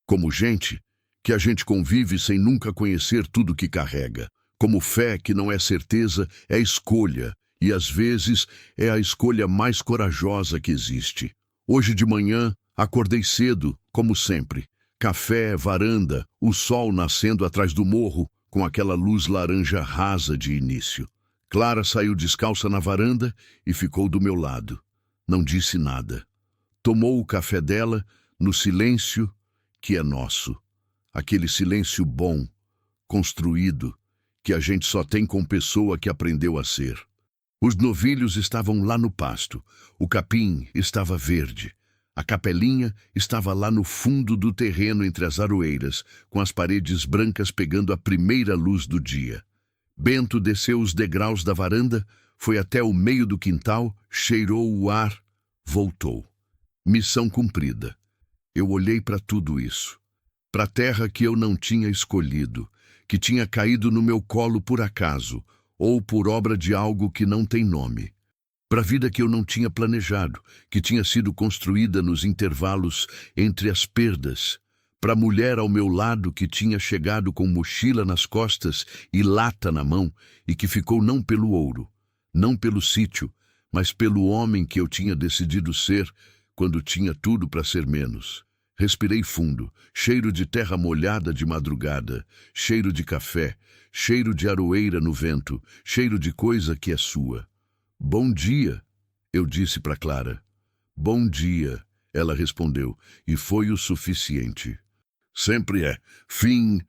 Como gente, que a gente convive sem nunca conhecer tudo que carrega. Como fé, que não é certeza, é escolha. E às vezes é a escolha mais corajosa que existe. Hoje de manhã, acordei cedo, como sempre. Café, varanda, o sol nascendo atrás do morro, com aquela luz laranja rasa de início. Clara saiu descalça na varanda e ficou do meu lado. Não disse nada. Tomou o café dela no silêncio que é nosso. Aquele silêncio bom, construído, que a gente só tem com pessoa que aprendeu a ser. Os novilhos estavam lá no pasto, o capim estava verde, a capelinha estava lá no fundo do terreno entre as aroeiras, com as paredes brancas pegando a primeira luz do dia. Bento desceu os degraus da varanda, foi até o meio do quintal, cheirou o ar, voltou. Missão cumprida. Eu olhei para tudo isso, para a terra que eu não tinha escolhido, que tinha caído no meu colo por acaso, ou por obra de algo que não tem nome. Para a vida que eu não tinha planejado, que tinha sido construída nos intervalos entre as perdas. Para a mulher ao meu lado que tinha chegado com mochila nas costas e lata na mão e que ficou não pelo ouro, não pelo sítio, mas pelo homem que eu tinha decidido ser quando tinha tudo para ser menos. Respirei fundo, cheiro de terra molhada de madrugada, cheiro de café, cheiro de aroeira no vento, cheiro de coisa que é sua. Bom dia, eu disse para Clara. Bom dia, ela respondeu, e foi o suficiente. Sempre é. Fim.